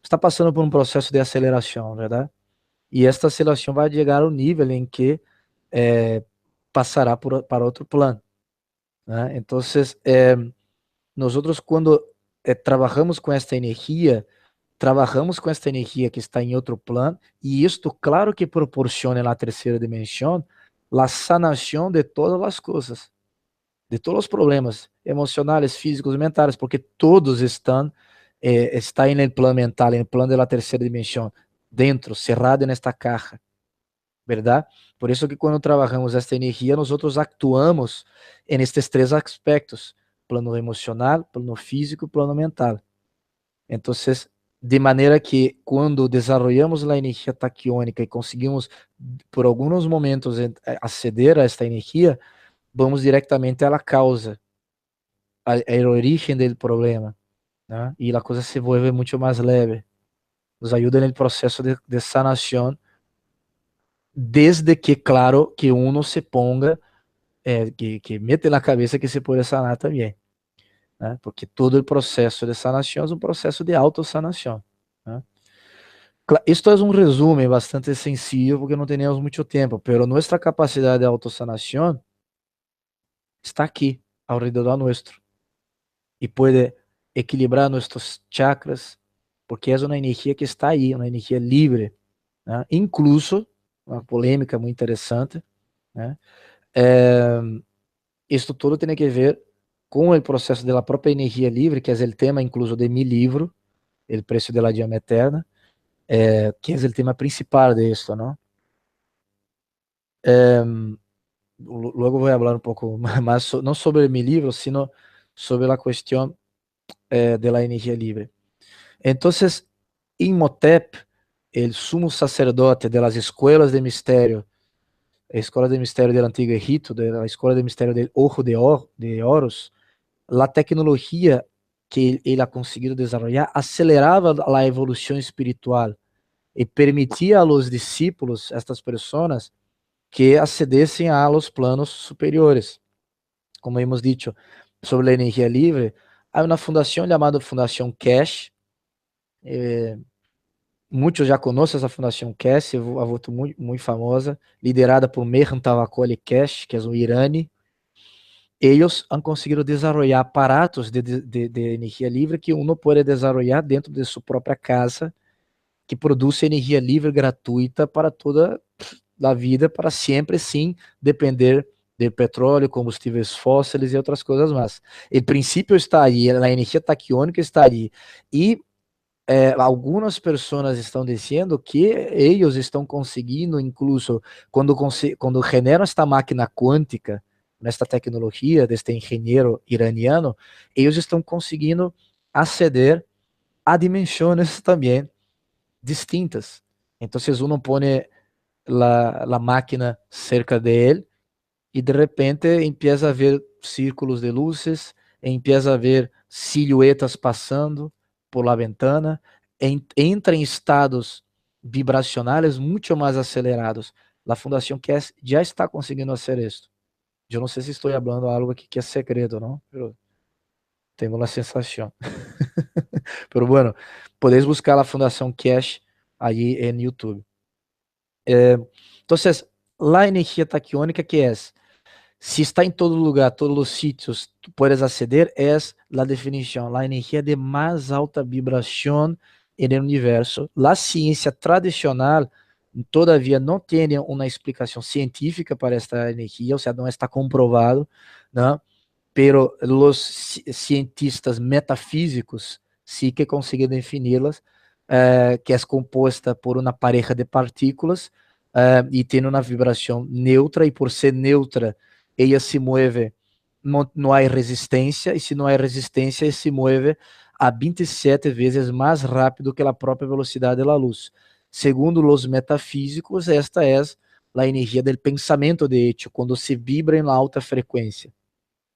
S2: está passando por um processo de aceleração, verdade? e esta aceleração vai chegar ao nível em que passará para outro plano, né? Então, nós quando trabalhamos com esta energia, trabalhamos com esta energia que está em outro plano, e isto, claro que proporciona na terceira dimensão a sanação de todas as coisas, de todos os problemas emocionais, físicos, mentais, porque todos estão está no plano mental, no plano da terceira dimensão, dentro, cerrado nesta caixa, verdade? Por isso que quando trabalhamos esta energia, nós actuamos em estes três aspectos: plano emocional, plano físico, plano mental. Então, de maneira que quando desenvolvemos a energia taquiônica e conseguimos, por alguns momentos, aceder a esta energia, vamos diretamente à causa, à origem do problema, né? E a coisa se vuelve muito mais leve. Nos ajuda no processo de sanação, desde que, claro, que uno se ponga, que mete na cabeça que se pode sanar também, né? Porque todo o processo de sanação é um processo de autosanação, né? Isto é um resumo bastante sencillo porque não temos muito tempo, mas nossa capacidade de autosanação está aqui, ao redor nosso, e pode equilibrar nossos chakras, porque é uma energia que está aí, uma energia livre, né? Incluso, uma polêmica muito interessante, né? Isto tudo tem que ver com o processo da própria energia livre, que é o tema incluso de meu livro, O Preço de la Llama Eterna, que é o tema principal de esto, ¿no? Luego vou falar um pouco mais, não sobre meu livro, sino sobre a questão de la energia livre. Então, Imhotep, o sumo sacerdote das escolas de mistério, a escola de mistério do Antigo Egito, da escola de mistério do Ojo de Horus, a tecnologia que ele ha conseguido desenvolver acelerava a evolução espiritual e permitia a los discípulos, estas pessoas, que acedessem a los planos superiores. Como hemos dicho sobre a energia livre, há uma fundação chamada Fundação Cash. Muitos já conhecem essa Fundação Cash, é muito famosa, liderada por Mehran Tawakoli Cash, que é um irani. Eles han conseguido desenvolver aparatos de energia livre que uno pode desenvolver dentro de sua própria casa, que produz energia livre gratuita para toda a vida, para sempre, sem depender de petróleo, combustíveis fósseis e outras coisas mais. O princípio está aí, a energia taquiônica está aí. E algumas pessoas estão dizendo que eles estão conseguindo, incluso, quando generam esta máquina quântica, nesta tecnologia deste engenheiro iraniano, eles estão conseguindo aceder a dimensões também distintas. Então, uno põe a máquina cerca de ele e de repente empieza a ver círculos de luzes, empieza a ver silhuetas passando por la ventana, entra em estados vibracionais muito mais acelerados. A Fundação QS já está conseguindo fazer isso. Eu não sei se estou falando algo aqui que é segredo, não? Pero tenho uma sensação. Pero bueno, podéis buscar a Fundação Cash aí em YouTube. Então, a energia taquiônica que é, se está em todo lugar, todos os sítios, tu puedes aceder, é a definição, a energia de mais alta vibração no universo. A ciência tradicional, todavia, não tem uma explicação científica para esta energia, ou seja, não está comprovado, não? Pero os cientistas metafísicos sí que consiguen definirlas, que é composta por uma pareja de partículas e tem uma vibração neutra, e por ser neutra, ella se mueve, não há resistência, e se não há resistência, se mueve a 27 vezes mais rápido que a própria velocidade da luz. Segundo os metafísicos, esta é a energia do pensamento, de hecho, quando se vibra em alta frequência,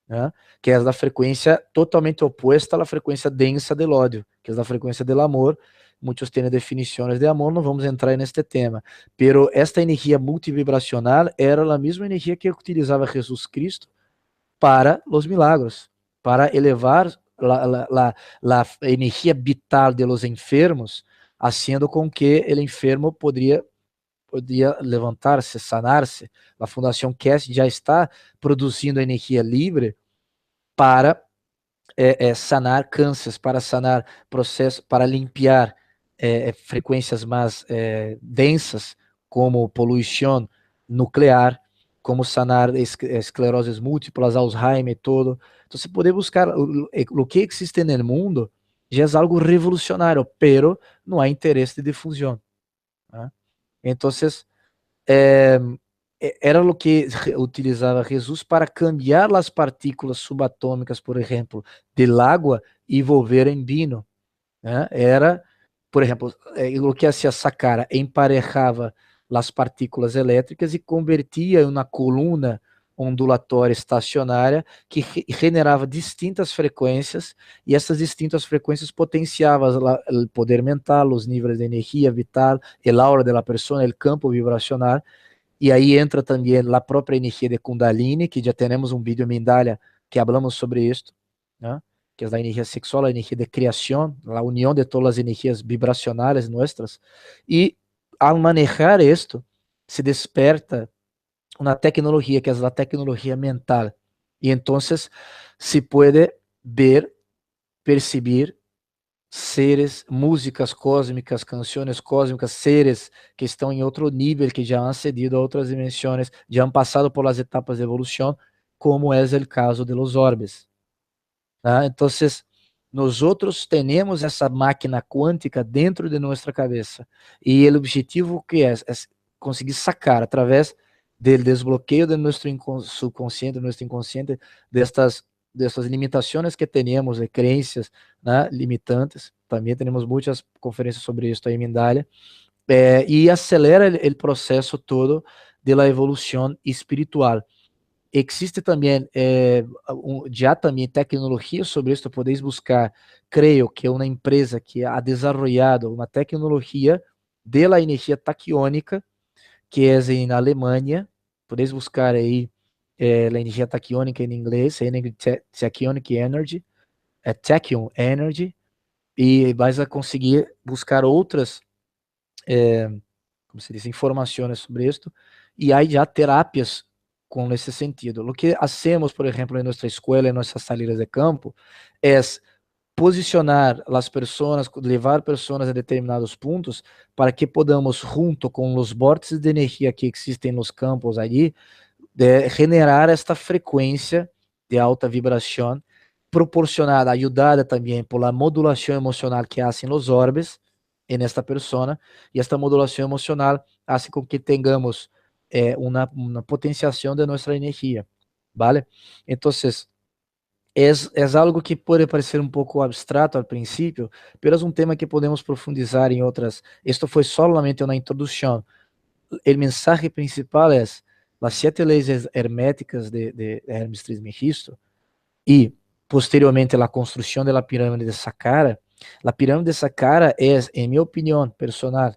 S2: né? Que é a frequência totalmente oposta à frequência densa do ódio, que é a frequência do amor. Muitos têm definições de amor, não vamos entrar neste tema. Pero esta energia multivibracional era a mesma energia que utilizava Jesus Cristo para os milagros, para elevar a energia vital de los enfermos, haciendo com que o enfermo poderia podia levantar-se, sanar-se. A Fundação Cast já está produzindo energia livre para sanar cânceres, para sanar processos, para limpiar frequências mais densas, como poluição nuclear, como sanar escleroses múltiplas, Alzheimer, todo. Então, se puder buscar o que existe no mundo, já é algo revolucionário, pero não há interesse de difusão. ¿Tá? Então, era o que utilizava Jesus para cambiar as partículas subatômicas, por exemplo, del agua e volver em vino. Né? Era, por exemplo, o que hacía Sakara, emparejava as partículas elétricas e convertia em uma coluna ondulatória estacionária que generava distintas frequências e essas distintas frequências potenciavam o poder mental, os níveis de energia vital, el aura da pessoa, o campo vibracional. E aí entra também a própria energia de Kundalini, que já temos um vídeo em Mindalha que falamos sobre isto, né? Que é a energia sexual, a energia de criação, a união de todas as energias vibracionais nossas. E ao manejar isto, se desperta uma tecnologia, que é a tecnologia mental. E então se pode ver, perceber seres, músicas cósmicas, canções cósmicas, seres que estão em outro nível, que já han acedido a outras dimensões, já han passado por las etapas de evolução, como é o caso de los orbes. Tá? Então, nós outros temos essa máquina quântica dentro de nossa cabeça. E o objetivo que é conseguir sacar através do desbloqueio de nosso subconsciente, nosso inconsciente, destas limitações que temos, de crenças, né, limitantes. Também temos muitas conferências sobre isso aí em Mindalha. E acelera o processo todo da evolução espiritual. Existe também, já também tecnologia sobre isso, podeis buscar, creio que é uma empresa que ha desenvolvido uma tecnologia de la energia taquiônica, que é em Alemanha, podeis buscar aí a energia taquiônica em inglês, Tachyonic Energy, Tachyon Energy, e vais a conseguir buscar outras, como se diz, informações sobre isto, e há já terápias com esse sentido. O que hacemos, por exemplo, em nossa escola, em nossas salidas de campo, é posicionar as pessoas, levar pessoas a determinados pontos para que podamos, junto com os vórtices de energia que existem nos campos ali, generar esta frequência de alta vibração, proporcionada, ajudada também por la modulação emocional que hacen os orbes en esta persona, e esta modulação emocional hace com que tengamos uma potenciação de nossa energia, ¿vale? Então, é algo que pode parecer um pouco abstrato ao princípio, mas é um tema que podemos profundizar em outras. Isto foi solamente uma introdução. O mensaje principal é as 7 leis herméticas de Hermes Trismegisto e, posteriormente, a construção da pirâmide de Saqqara. A pirâmide de Saqqara é, em minha opinião personal,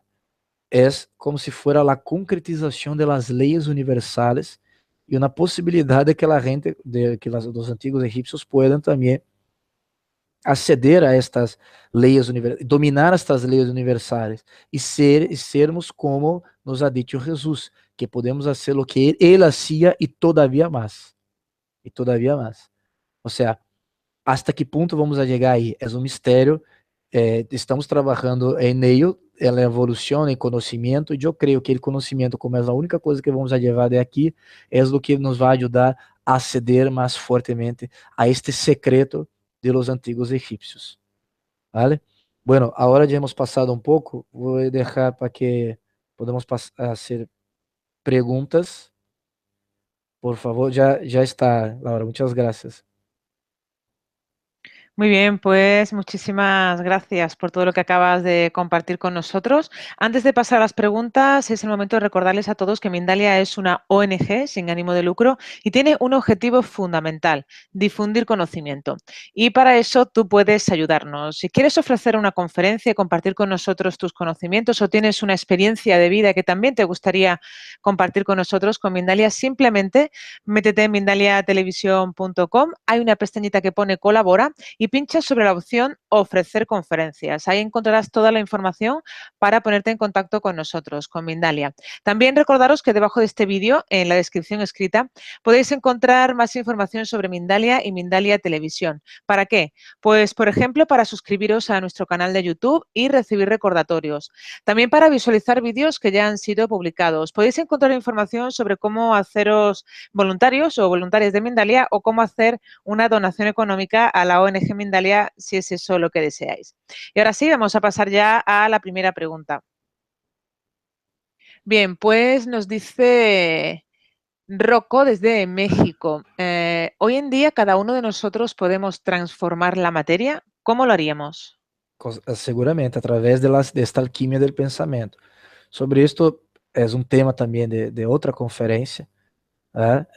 S2: é como se fosse a concretização das leis universais e uma possibilidade de que a gente, que os antigos egípcios puedan também aceder a estas leis universais, dominar estas leis universais e sermos como nos ha dicho Jesus, que podemos fazer o que ele hacía e todavia mais. E todavia mais. Ou seja, hasta que ponto vamos a chegar aí? É um mistério. Estamos trabalhando em ello, en la evolução, em conhecimento, e eu creio que o conhecimento, como é a única coisa que vamos a levar de aqui, é o que nos vai ajudar a aceder mais fortemente a este secreto de los antiguos egípcios. ¿Vale? Bueno, agora já hemos passado um pouco, vou deixar para que podamos fazer perguntas. Por favor, já está, Laura, muchas gracias.
S1: Muy bien, pues muchísimas gracias por todo lo que acabas de compartir con nosotros. Antes de pasar a las preguntas, es el momento de recordarles a todos que Mindalia es una ONG sin ánimo de lucro y tiene un objetivo fundamental: difundir conocimiento. Y para eso tú puedes ayudarnos. Si quieres ofrecer una conferencia y compartir con nosotros tus conocimientos, o tienes una experiencia de vida que también te gustaría compartir con nosotros, con Mindalia, simplemente métete en mindaliatelevisión.com, hay una pestañita que pone colabora y pinchas sobre la opción ofrecer conferencias. Ahí encontrarás toda la información para ponerte en contacto con nosotros, con Mindalia. También recordaros que debajo de este vídeo, en la descripción escrita, podéis encontrar más información sobre Mindalia y Mindalia Televisión. ¿Para qué? Pues, por ejemplo, para suscribiros a nuestro canal de YouTube y recibir recordatorios. También para visualizar vídeos que ya han sido publicados. Podéis encontrar información sobre cómo haceros voluntarios o voluntarias de Mindalia o cómo hacer una donación económica a la ONG Mindalia si es eso lo que deseáis. Y ahora sí, vamos a pasar ya a la primera pregunta. Bien, pues nos dice Rocco desde México. Hoy en día cada uno de nosotros podemos transformar la materia. ¿Cómo lo haríamos?
S2: Seguramente, através desta alquimia do pensamento. Sobre isto, é um tema também de outra conferência. Né?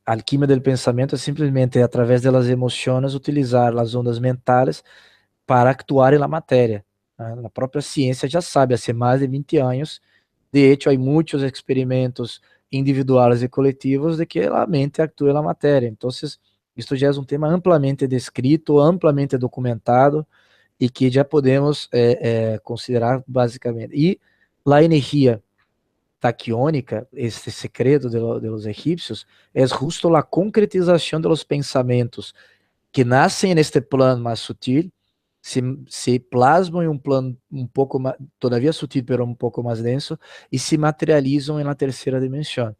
S2: A alquimia do pensamento é simplesmente, através das emoções, utilizar as ondas mentais para actuar na matéria. Né? A própria ciência já sabe, há mais de 20 anos, de hecho, há muitos experimentos individuais e coletivos de que a mente atua na matéria. Então, isto já é um tema amplamente descrito, amplamente documentado, e que já podemos considerar basicamente. E a energia taquiônica, esse segredo de los egípcios, é justo a concretização de los pensamentos que nascem neste plano mais sutil, se plasmam em um plano um pouco mais, todavia sutil, pero um pouco mais denso, e se materializam na terceira dimensão.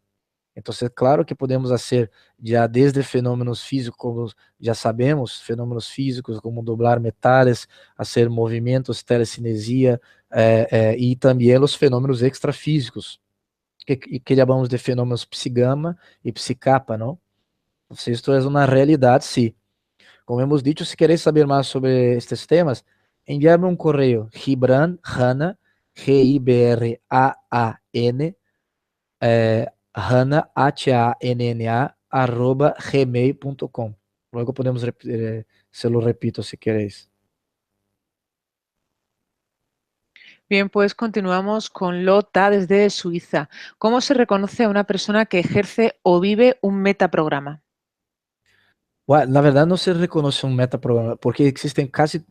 S2: Então, é claro que podemos fazer já desde fenômenos físicos, como já sabemos, fenômenos físicos como doblar metais, fazer movimentos, telecinesia, e também os fenômenos extrafísicos, que chamamos de fenômenos psigama e psicapa, não? Então, isto é uma realidade, sim. Como hemos dicho, si queréis saber más sobre estos temas, enviarme un correo, Gibran Hana, Gibran, Hana, Hanna, @gmail.com. Luego podemos, se lo repito si queréis.
S1: Bien, pues continuamos con Lota desde Suiza. ¿Cómo se reconoce a una persona que ejerce o vive un metaprograma?
S2: Na verdade, não se reconoce um metaprograma, porque existem casi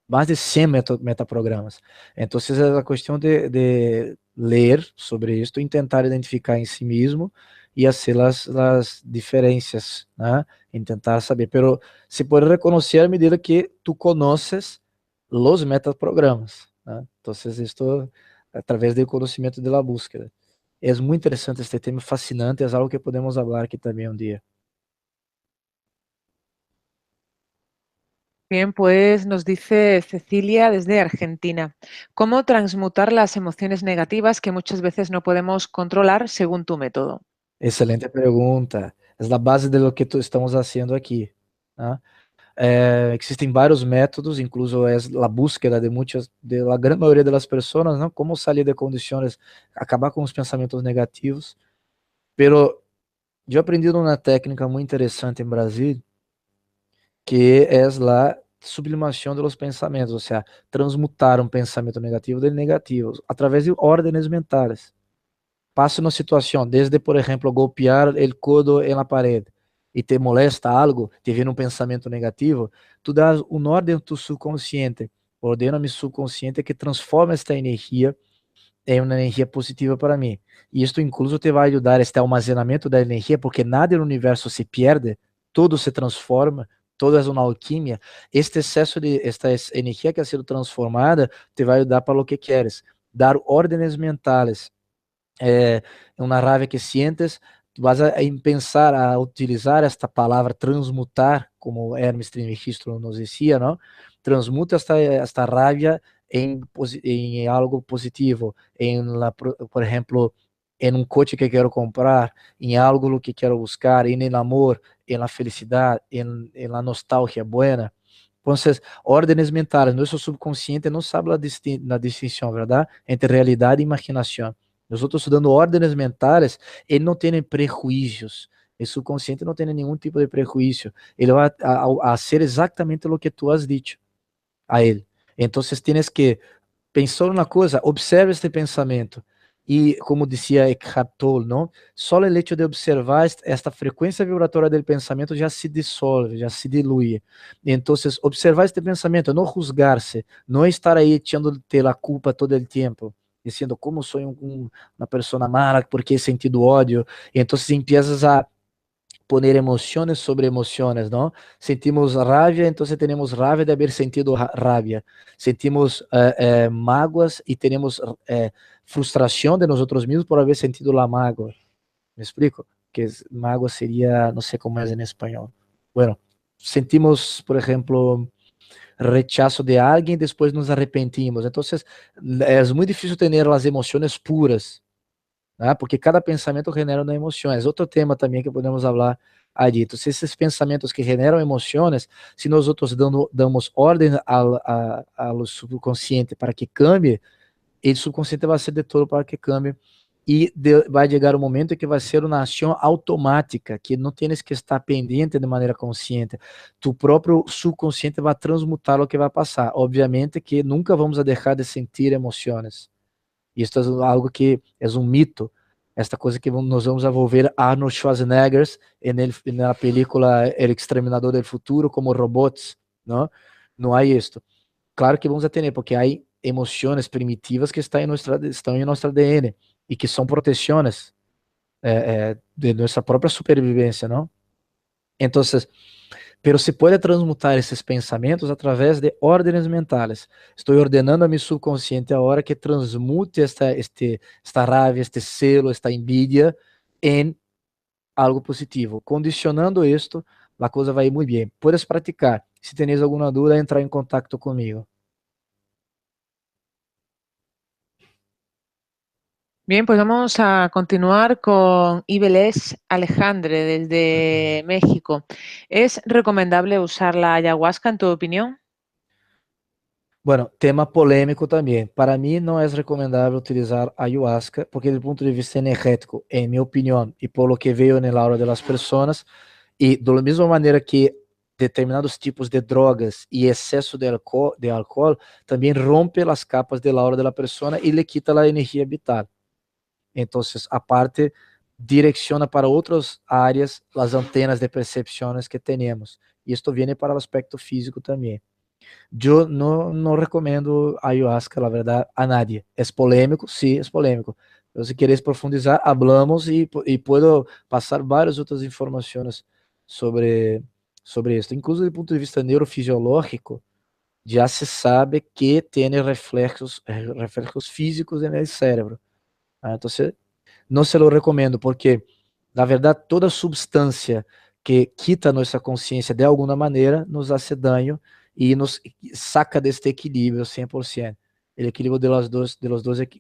S2: mais de 100 metaprogramas. Então, é a questão de ler sobre isso e tentar identificar em si mesmo e fazer as diferenças, né? E tentar saber. Pero se pode reconhecer à medida que tu conheces os metaprogramas, né? Então, isto através do conhecimento da búsqueda. É muito interessante este tema, fascinante, é algo que podemos falar aqui também um dia.
S1: Bien, pues nos dice Cecilia desde Argentina. ¿Cómo transmutar las emociones negativas que muchas veces no podemos controlar según tu método?
S2: Excelente pergunta. É a base de lo que estamos fazendo aqui. Né? Existem vários métodos, incluso a búsqueda de muitas, de la grande maioria das pessoas, não? Como sair de condições, acabar com os pensamentos negativos. Pero eu aprendi uma técnica muito interessante em Brasil, que é a sublimação dos pensamentos, ou seja, transmutar um pensamento negativo de negativo, através de ordens mentais. Passa uma situação, desde, por exemplo, golpear o codo em la pared e te molesta algo, te vem um pensamento negativo, tu dás uma ordem ao tu subconsciente, ordena mi subconsciente que transforma esta energia em uma energia positiva para mim. E isto incluso te vai ajudar este armazenamento da energia, porque nada no universo se perde, tudo se transforma, tudo é uma alquimia. Este excesso de esta energia que ha sido transformada te vai ajudar para o que queres. Dar ordens mentais uma raiva que sientes, tu vas a pensar a utilizar esta palavra transmutar, como Hermes Trismegisto nos dizia, não? Transmuta esta raiva em algo positivo, por exemplo, em um coche que quero comprar, em algo que quero buscar, em el amor, em la felicidade, em la nostalgia buena. Então, ordens mentais, nosso subconsciente não sabe a distinção, verdade? Entre realidade e imaginação. Nós outros estudando ordens mentais, ele não tem prejuízos. O subconsciente não tem nenhum tipo de prejuízo. Ele vai a ser exatamente o que tu has dicho a ele. Então, tienes que pensar uma coisa, observa este pensamento. Y como decía Eckhart Tolle, ¿no? Solo el hecho de observar esta frecuencia vibratoria del pensamiento ya se disolve, ya se diluye. Entonces, observar este pensamiento, no juzgarse, no estar ahí echándote la culpa todo el tiempo, diciendo como soy una persona mala, porque he sentido odio. Y entonces empiezas a poner emociones sobre emociones, ¿no? Sentimos rabia, entonces tenemos rabia de haber sentido rabia. Sentimos mágoas y tenemos frustración de nosotros mismos por haber sentido la mágoa. ¿Me explico? Que mágoa sería, no sé cómo es en español. Bueno, sentimos, por ejemplo, rechazo de alguien, después nos arrepentimos. Entonces, es muy difícil tener las emociones puras, né? Porque cada pensamento genera uma emoção. É outro tema também que podemos falar ali. Então, se esses pensamentos que generam emoções, se nós outros damos ordem ao subconsciente para que cambie, o subconsciente vai ser de todo para que cambie e vai chegar um momento em que vai ser uma ação automática, que não tens que estar pendente de maneira consciente. Tu próprio subconsciente vai transmutar o que vai passar. Obviamente que nunca vamos a deixar de sentir emoções. Isso é algo que é um mito. Esta coisa que nós vamos envolver Arnold Schwarzenegger na película El Exterminador del Futuro como robots, não? Não há isto. Claro que vamos a ter, porque há emoções primitivas que estão em nosso ADN e que são proteções de nossa própria supervivência, não? Então, pero se pode transmutar esses pensamentos através de ordens mentales. Estou ordenando a mi subconsciente agora que transmute esta raiva, este celo, esta envidia em algo positivo. Condicionando isto, a coisa vai ir muito bem. Puedes praticar. Se tenéis alguma dúvida, entrar em contato comigo.
S1: Bien, pues vamos a continuar con Ibeles Alejandre desde México. ¿Es recomendable usar la ayahuasca en tu opinión?
S2: Bueno, tema polêmico também. Para mim, não é recomendável utilizar ayahuasca, porque, do ponto de vista energético, em minha opinião, e por lo que veio na aura das pessoas, e da mesma maneira que determinados tipos de drogas e excesso de álcool também rompe as capas da aura da pessoa e lhe quita a energia vital. Então, aparte, direciona para outras áreas as antenas de percepções que temos. E isto vem para o aspecto físico também. Eu não recomendo ayahuasca, la verdad, a nadie. É polêmico? Sim, é polêmico. Pero se queres profundizar, hablamos e puedo passar várias outras informações sobre isso. Incluso do ponto de vista neurofisiológico, já se sabe que tem reflexos físicos no cérebro. Então, não se lo recomendo, porque, na verdade, toda substância que quita nossa consciência de alguma maneira nos hace daño e nos saca deste equilíbrio 100%. O equilíbrio de los dos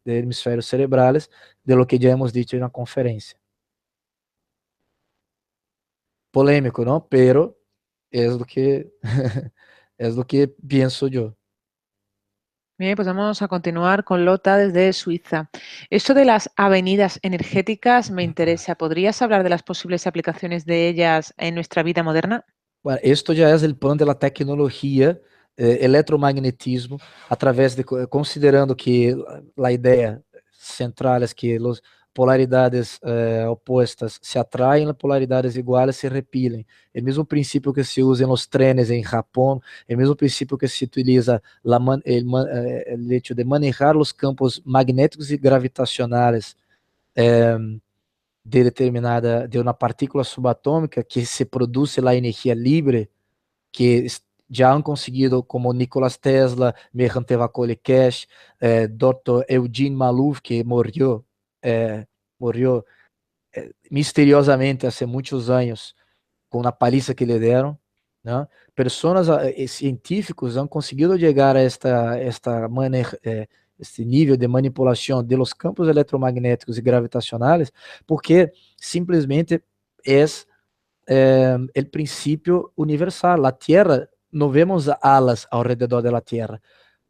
S2: hemisférios cerebrales, de lo que já hemos dicho na conferência. Polêmico, não? Pero es lo que es lo que pienso yo.
S1: Bien, pues vamos a continuar con Lota desde Suiza. Esto de las avenidas energéticas me interesa. ¿Podrías hablar de las posibles aplicaciones de ellas en nuestra vida moderna?
S2: Bueno, esto ya es el plano de la tecnología, eletromagnetismo, através de, considerando que a ideia central é que as polaridades opostas se atraem, as polaridades iguais se repelem. É o mesmo princípio que se usa nos trenes em Japão, é o mesmo princípio que se utiliza o hecho de manejar os campos magnéticos e gravitacionais de uma partícula subatômica que se produz a energia livre, que já han conseguido, como Nikola Tesla, Mihan Tevakoli-Cash, Dr. Eugene Malouf, que morreu misteriosamente há muitos anos, com a paliza que lhe deram, né? Pessoas, científicos han conseguido chegar a este nível de manipulação de los campos eletromagnéticos e gravitacionais, porque simplesmente é o princípio universal. A Terra, não vemos alas ao redor da Terra.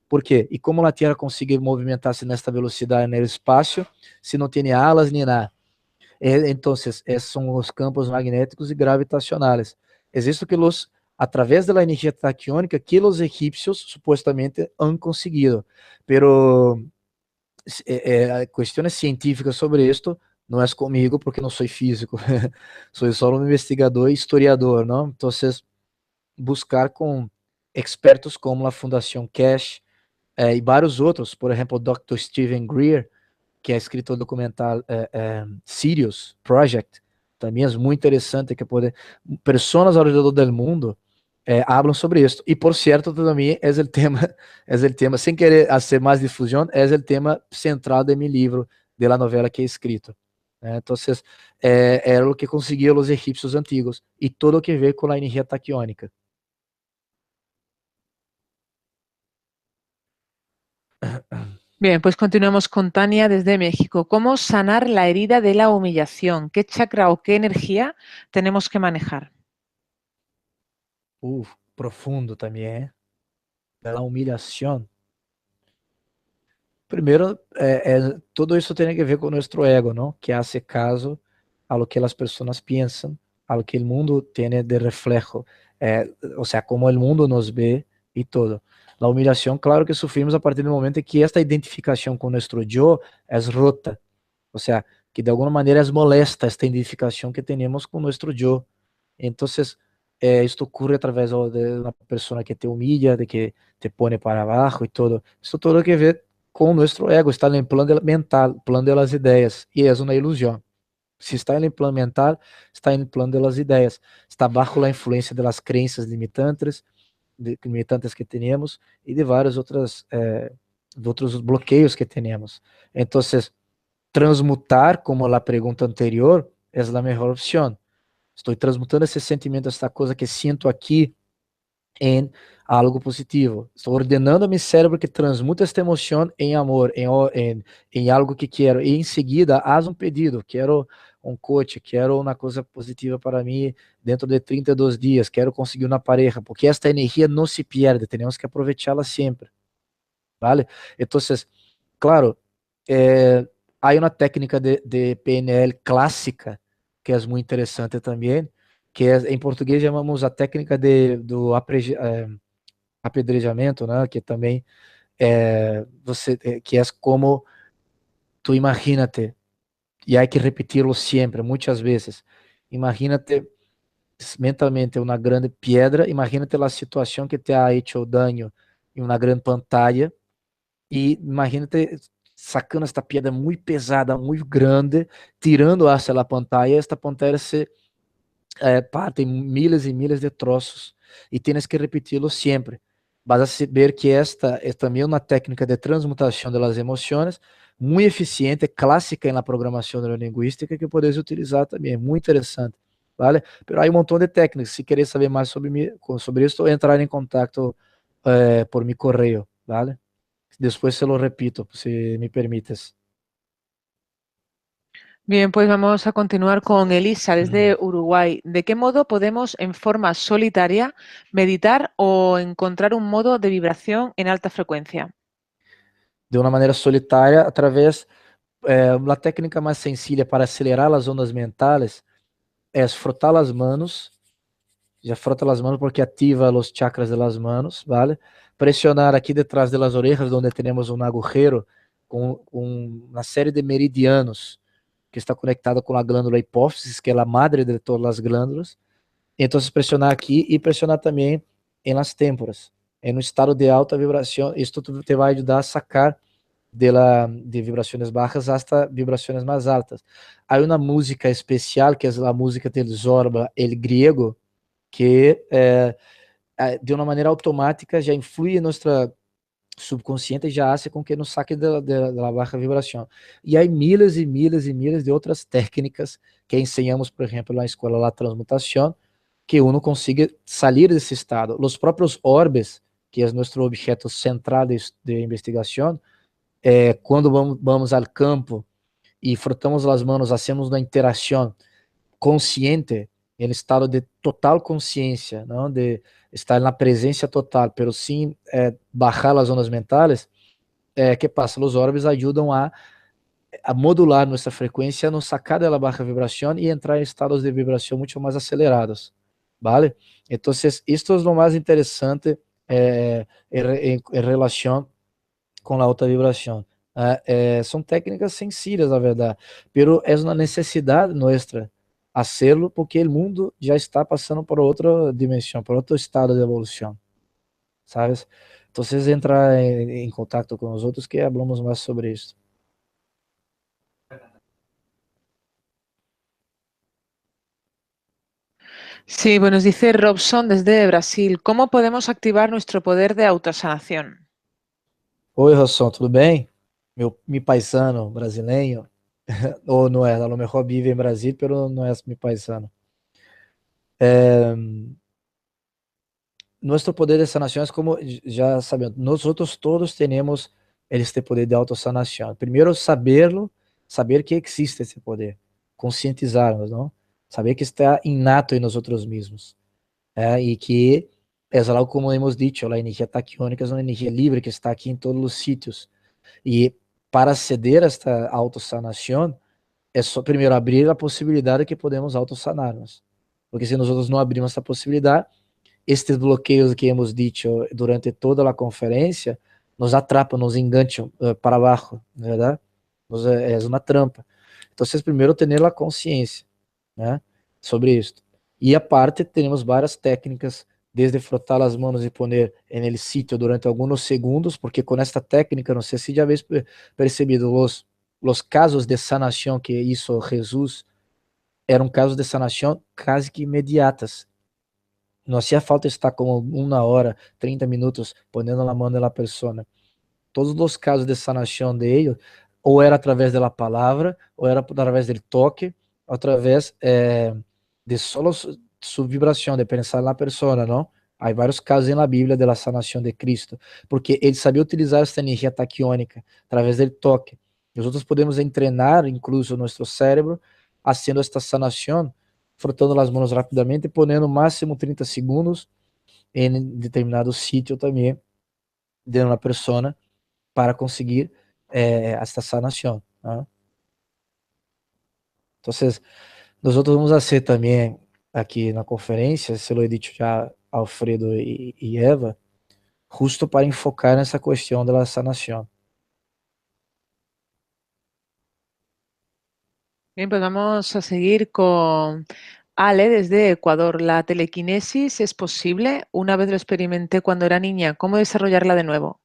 S2: Por quê? E como a Terra consegue movimentar-se nesta velocidade no espaço, se não tem alas nem nada? Então, são os campos magnéticos e gravitacionais. Existe que através da energia taquiônica, que os egípcios supostamente han conseguido. Pero cuestiones científicas sobre esto no es conmigo porque no soy físico, soy solo un investigador e historiador, ¿no? Entonces, buscar com expertos como a Fundação Cash e vários outros, por exemplo, o Dr. Stephen Greer, que é escritor documental Sirius Project, também é muito interessante que pode pessoas ao redor do mundo hablam sobre isso. E por certo, também é o tema, é o tema, sem querer fazer mais difusão, é o tema central de meu livro, de la novela que he escrito. Então, era o que conseguiam os egípcios antigos e tudo o que ver com a energia taquiônica.
S1: Bien, pues continuemos con Tania desde México. ¿Cómo sanar la herida de la humillación? ¿Qué chakra o qué energía tenemos que manejar?
S2: Profundo também, pela humilhação. Primeiro, tudo isso tem a ver com nosso ego, não? Que hace caso a lo que as pessoas pensam, a lo que o mundo tem de reflejo, ou seja, como o mundo nos vê e todo. A humilhação, claro que sofrimos a partir do momento em que esta identificação com nosso eu é rota, ou seja, que de alguma maneira é molesta esta identificação que temos com nosso eu. Então, isto ocorre através de uma pessoa que te humilha, de que te põe para abaixo e todo. Isso tudo tem a ver com o nosso ego, está no plano mental, plano das ideias, e é uma ilusão. Se está no plano mental, está no plano das ideias, está bajo a influência das crenças limitantes que temos e de vários outros bloqueios que temos. Então, transmutar, como a pergunta anterior, é a melhor opção. Estou transmutando esse sentimento, essa coisa que sinto aqui, em algo positivo. Estou ordenando a meu cérebro que transmute esta emoção em amor, em algo que quero. E em seguida, haz um pedido. Quero um coach, quero uma coisa positiva para mim dentro de 32 dias. Quero conseguir uma pareja, porque esta energia não se perde. Temos que aproveitá-la sempre. ¿Vale? Então, claro, há uma técnica de PNL clássica que é muito interessante também, que em português chamamos a técnica do apedrejamento, né? Que também que é como tu imagínate, e há que repeti-lo sempre, muitas vezes. Imagínate mentalmente uma grande pedra, imagínate a situação que te ha hecho daño em uma grande pantalla, e imagínate sacando esta pedra muito pesada, muito grande, tirando hacia a pantalla, esta pantalla se parte em milhas e milhas de troços e tienes que repeti-lo sempre. Vas a saber que esta é também uma técnica de transmutação das emoções muito eficiente, clássica na programação neurolinguística que podes utilizar também, muito interessante, vale? Pero há um montão de técnicas, se querer saber mais sobre isso, entrar em contato por mi correio, vale? Después se lo repito, si me permites.
S1: Bien, pues vamos a continuar con Elisa desde Uruguay. ¿De qué modo podemos en forma solitaria meditar o encontrar un modo de vibración en alta frecuencia?
S2: De uma maneira solitária, através uma técnica mais sencilla para acelerar as ondas mentais é frotar as manos, já frota as manos porque ativa os chakras de las manos, ¿vale? Pressionar aqui detrás de las orejas, onde temos um agujero com uma série de meridianos que está conectado com a glândula hipófise, que é a madre de todas as glândulas. Então, pressionar aqui e pressionar também em las têmporas, em um estado de alta vibração. Isto te vai ajudar a sacar de vibrações bajas hasta vibrações mais altas. Há uma música especial, que é a música del Zorba, el griego, que de uma maneira automática já influi em nossa subconsciente e já hace com que nos saque da baixa vibração. E há milhas e milhas e milhas de outras técnicas que ensinamos, por exemplo, na escola La Transmutação, que uno consiga sair desse estado. Os próprios orbes, que é nosso objeto central de investigação, quando vamos ao campo e frotamos as mãos, hacemos uma interação consciente, em estado de total consciência, não de estar na presença total, pero sim bajar as ondas mentais, que passa? Os orbes ajudam a modular nossa frequência, nos sacar da baixa vibração e entrar em estados de vibração muito mais acelerados, ¿vale? Então, isto é o mais interessante em relação com a alta vibração. Son técnicas sencillas, la verdad, pero es una necesidad nuestra hacerlo porque el mundo ya está pasando por otra dimensión, por otro estado de evolución, ¿sabes? Entonces entra en contacto con nosotros que hablamos más sobre esto.
S1: Sí, bueno, nos dice Robson desde Brasil, ¿cómo podemos activar nuestro poder de autosanación?
S2: Oi, Rosson, tudo bem? Mi paisano brasileiro, ou não é, a lo mejor vive em Brasil, pero não é mi paisano. É, nuestro poder de sanación es como ya sabemos, nosotros todos tenemos este poder de autosanación. Primero saberlo, saber que existe esse poder, conscientizarnos, ¿no? Saber que está innato en nosotros mismos, y que es algo como hemos dicho, la energía taquiónica es una energía libre que está aquí en todos los sitios. Y para acceder a esta autosanación, es só primero abrir la posibilidad de que podemos autosanarnos. Porque si nosotros no abrimos esta posibilidad, estes bloqueios que hemos dicho durante toda a conferência nos atrapam, nos engancham para abaixo, verdade? É uma trampa. Então, primeiro ter a consciência, né, sobre isso. E aparte, temos várias técnicas, desde frotar as mãos e poner en el sitio durante alguns segundos, porque com esta técnica, não sei se já habéis percebido, os casos de sanação que hizo Jesus eram casos de sanação quase que imediatas. Não hacía falta estar como 1 hora, 30 minutos poniendo la mano en la persona. Todos os casos de sanação de ellos, ou era através da palavra, ou era através do toque, através de solo su vibração, de pensar na persona, não? Há vários casos na Bíblia de la sanação de Cristo, porque ele sabia utilizar esta energia taquiônica através do toque. Nós podemos treinar, incluso nosso cérebro, haciendo esta sanação, frotando as mãos rapidamente, ponendo máximo 30 segundos em determinado sítio também de uma persona para conseguir esta sanação, ¿no? Entonces, nosotros vamos a hacer también aquí na conferência, se lo he dicho já Alfredo e Eva, justo para enfocar nessa questão da sanação.
S1: Bien, pues vamos a seguir con Ale desde Ecuador. ¿La telequinesis es posible? Una vez lo experimenté cuando era niña. ¿Cómo desarrollarla de nuevo?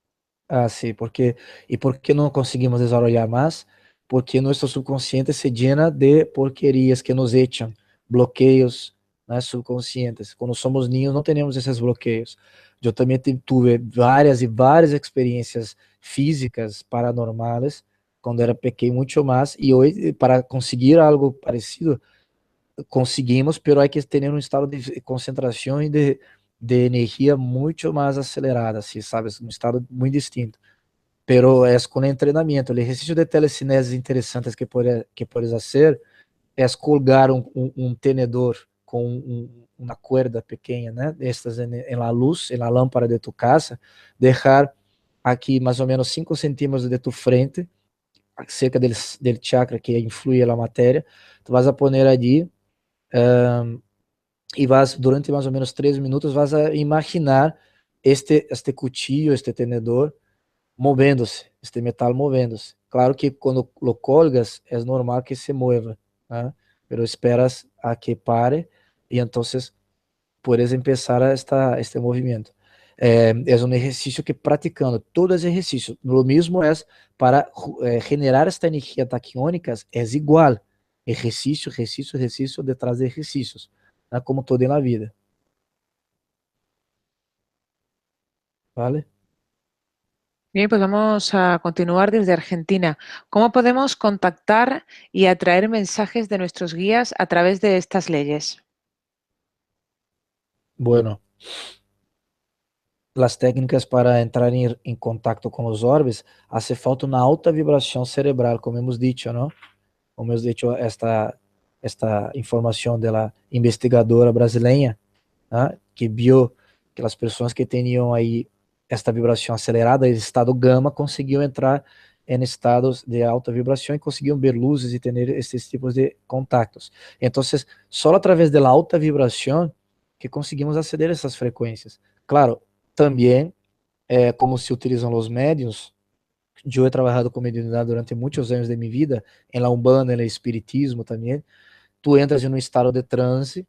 S2: Ah, sim, porque e por que não conseguimos desenvolver mais? Porque nosso subconsciente se llena de porquerias que nos echan, bloqueios, né, subconscientes. Quando somos niños não temos esses bloqueios. Eu também tive várias e várias experiências físicas paranormais quando era pequeno, muito mais, e hoje para conseguir algo parecido conseguimos, pero hay que tener un estado de concentración y de energía mucho más acelerada, así, ¿sabes? Un estado muy distinto. Pero es con entrenamiento. El ejercicio de telecinesis interesantes que puedes hacer es colgar un tenedor con una cuerda pequeña, ¿no? Estas en la luz, en la lámpara de tu casa, dejar aquí más o menos 5 centímetros de tu frente, cerca del chakra que influye la materia, tu vas a poner allí e vas, durante mais ou menos 3 minutos, vas a imaginar este cuchillo, este tenedor, movendo-se, este metal movendo-se. Claro que quando lo colgas, é normal que se mueva, ¿no? Pero esperas a que pare e entonces puedes empezar este movimento. É um exercício que praticando todo esse exercício, lo mismo é para generar esta energia taquiônica, é igual. Exercício, exercício, exercício, detrás de exercícios, né? Como todo na vida, ¿vale?
S1: Bien, pues vamos a continuar desde Argentina. ¿Cómo podemos contactar y atraer mensajes de nuestros guías a través de estas leyes?
S2: Bueno, as técnicas para entrar em contato com os orbes, hace falta uma alta vibração cerebral, como hemos dicho, não? Como hemos dicho, esta informação da investigadora brasileira, né, que viu que as pessoas que tinham aí esta vibração acelerada, esse estado gama, conseguiam entrar em estados de alta vibração e conseguiam ver luzes e ter esses tipos de contatos. Então, só através da alta vibração que conseguimos aceder a essas frequências. Claro, também, como se utilizam os médios, yo he trabajado con mediunidad durante muchos años de mi vida, en la Umbanda, en el espiritismo también. Tú entras en un estado de trance,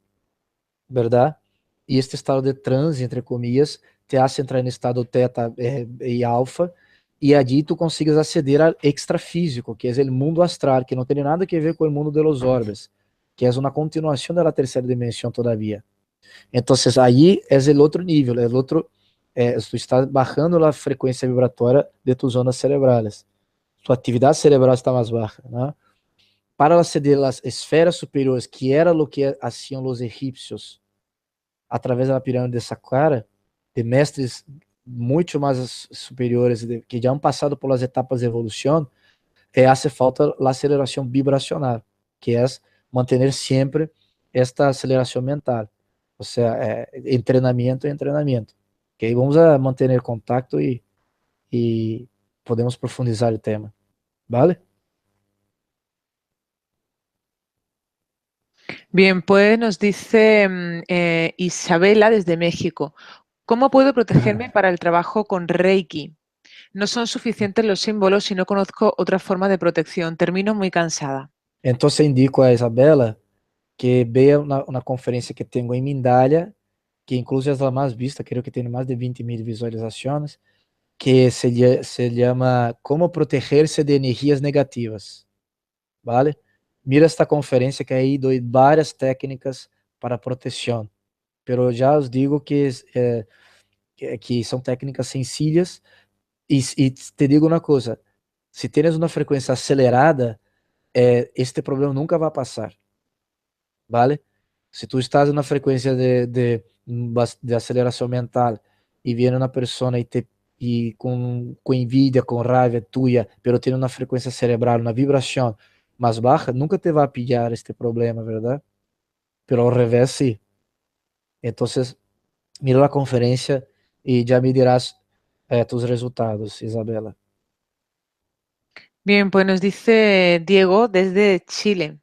S2: ¿verdad? Y este estado de transe, entre comillas, te hace entrar en estado teta y alfa, y allí tú consigues acceder al extrafísico, que es el mundo astral, que no tiene nada que ver con el mundo de los orbes, que es una continuación de la tercera dimensión todavía. Entonces, allí es el otro nivel, el otro, tú estás bajando la frecuencia vibratoria de tus ondas cerebrales. Tu actividad cerebral está más baja, ¿no? Para acceder a las esferas superiores, que era lo que hacían los egipcios através da pirâmide de Saqqara, de mestres muito mais superiores que já han passado por las etapas de evolução, hace falta a aceleração vibracional, que é manter sempre esta aceleração mental. Ou seja, treinamento e treinamento. Ok, vamos a manter contato e podemos profundizar o tema. ¿Vale?
S1: Bien, pues nos dice Isabela desde México, ¿cómo puedo protegerme para el trabajo con Reiki? No son suficientes los símbolos y no conozco otra forma de protección. Termino muy cansada.
S2: Então, indico a Isabela que vea una conferencia que tengo en Mindalia, que incluso es la más vista, creo que tiene más de 20.000 visualizaciones, que se llama Cómo protegerse de energías negativas, ¿vale? Mira esta conferencia que ahí doy varias técnicas para protección, pero ya os digo que son técnicas sencillas y te digo una cosa, si tienes una frecuencia acelerada, este problema nunca va a pasar. ¿Vale? Si tú estás en una frecuencia de aceleración mental y viene una persona y con envidia, con rabia tuya, pero tiene una frecuencia cerebral, una vibración más baja, nunca te va a pillar este problema, ¿verdad? Pero al revés sí. Entonces, mira la conferencia y ya me dirás tus resultados, Isabela.
S1: Bien, pues nos dice Diego desde Chile.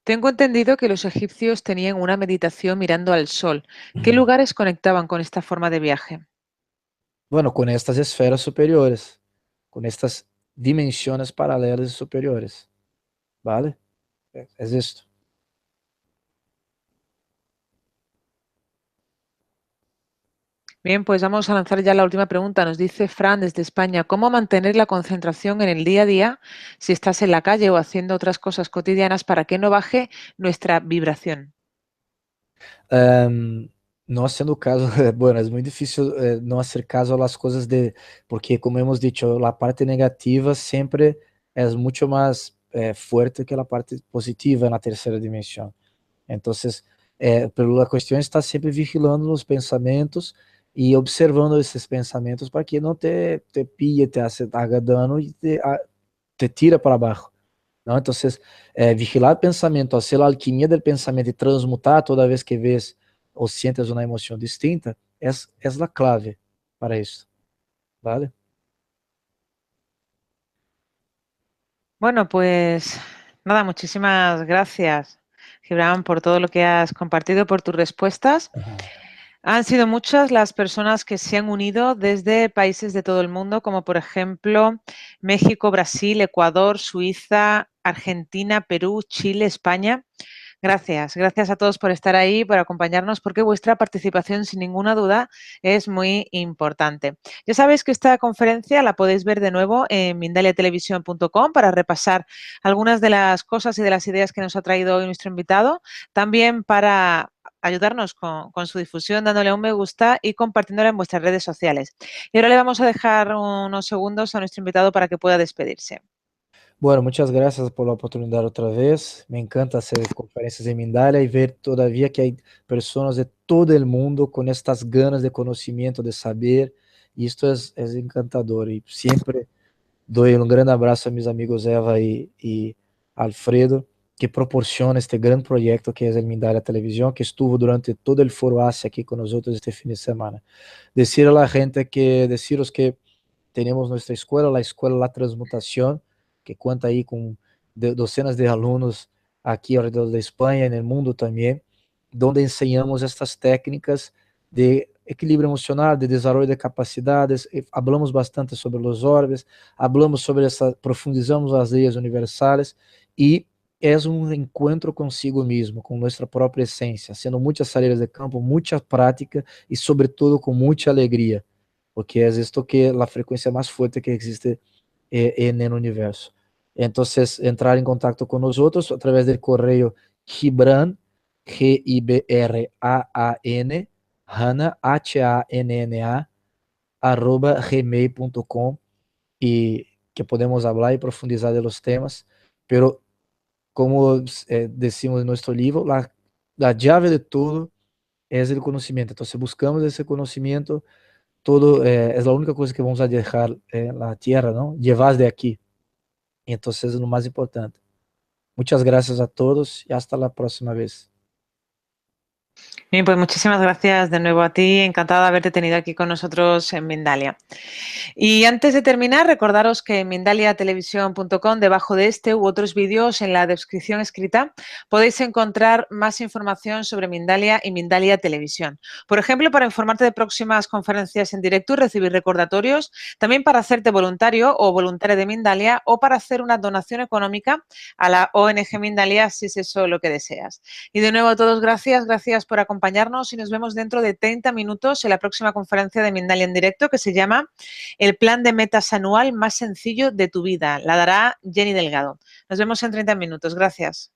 S1: Tengo entendido que los egipcios tenían una meditación mirando al sol. ¿Qué lugares conectaban con esta forma de viaje?
S2: Bueno, con estas esferas superiores, con estas dimensiones paralelas y superiores, ¿vale? Es esto.
S1: Bien, pues vamos a lanzar ya la última pregunta. Nos dice Fran desde España, ¿cómo mantener la concentración en el día a día si estás en la calle o haciendo otras cosas cotidianas para que no baje nuestra vibración?
S2: No haciendo caso, bueno, es muy difícil no hacer caso a las cosas porque como hemos dicho, la parte negativa siempre es mucho más fuerte que la parte positiva en la tercera dimensión. Entonces, pero la cuestión está siempre vigilando los pensamientos y observando esos pensamientos para que no te pille, haga daño y te tira para abajo. ¿No? Entonces, vigilar el pensamiento, hacer la alquimia del pensamiento y transmutar toda vez que ves o sientes una emoción distinta, es la clave para eso. ¿Vale?
S1: Bueno, pues nada, muchísimas gracias, Gibran, por todo lo que has compartido, por tus respuestas.
S2: Ajá.
S1: Han sido muchas las personas que se han unido desde países de todo el mundo, como por ejemplo México, Brasil, Ecuador, Suiza, Argentina, Perú, Chile, España. Gracias, gracias a todos por estar ahí, por acompañarnos, porque vuestra participación, sin ninguna duda, es muy importante. Ya sabéis que esta conferencia la podéis ver de nuevo en mindaliatelevisión.com para repasar algunas de las cosas y de las ideas que nos ha traído hoy nuestro invitado, también para ayudarnos con su difusión, dándole un me gusta y compartiéndola en vuestras redes sociales. Y ahora le vamos a dejar unos segundos a nuestro invitado para que pueda despedirse.
S2: Bueno, muchas gracias por la oportunidad otra vez. Me encanta hacer conferencias en Mindalia y ver todavía que hay personas de todo el mundo con estas ganas de conocimiento, de saber. Y esto es encantador. Y siempre doy un gran abrazo a mis amigos Eva y Alfredo, que proporciona este gran proyecto que es el Mindalia Televisión, que estuvo durante todo el Foro Asia aquí con nosotros este fin de semana. Decir a la gente deciros que tenemos nuestra escuela, la Escuela La Transmutación, que cuenta ahí con docenas de alumnos aquí alrededor de España, en el mundo también, donde enseñamos estas técnicas de equilíbrio emocional, de desenvolvimento de capacidades, falamos bastante sobre os orbes, falamos sobre profundizamos as leis universais e é um encontro consigo mesmo, com nossa própria essência, sendo muitas saídas de campo, muita prática e, sobretudo, com muita alegria, porque é isto que a frequência mais forte que existe no universo. Então, entrar em contato com nós outros através do correio Gibran, G-I-B-R-A-A-N, Hana, H-A-N-N-A, @gmail.com, e que podemos falar e profundizar de los temas, pero como decimos em nosso livro, a chave de tudo é o conhecimento. Então, se buscamos esse conhecimento, todo é a única coisa que vamos a deixar na Terra, não? Llevar de aqui. Então, isso é o mais importante. Muchas gracias a todos y hasta la próxima vez.
S1: Bien, pues muchísimas gracias de nuevo a ti. Encantada de haberte tenido aquí con nosotros en Mindalia. Y antes de terminar, recordaros que en mindaliatelevisión.com, debajo de este u otros vídeos, en la descripción escrita, podéis encontrar más información sobre Mindalia y Mindalia Televisión. Por ejemplo, para informarte de próximas conferencias en directo y recibir recordatorios, también para hacerte voluntario o voluntaria de Mindalia o para hacer una donación económica a la ONG Mindalia si es eso lo que deseas. Y de nuevo a todos, gracias por acompañarnos y nos vemos dentro de 30 minutos en la próxima conferencia de Mindalia en directo, que se llama El plan de metas anual más sencillo de tu vida. La dará Jenny Delgado. Nos vemos en 30 minutos. Gracias.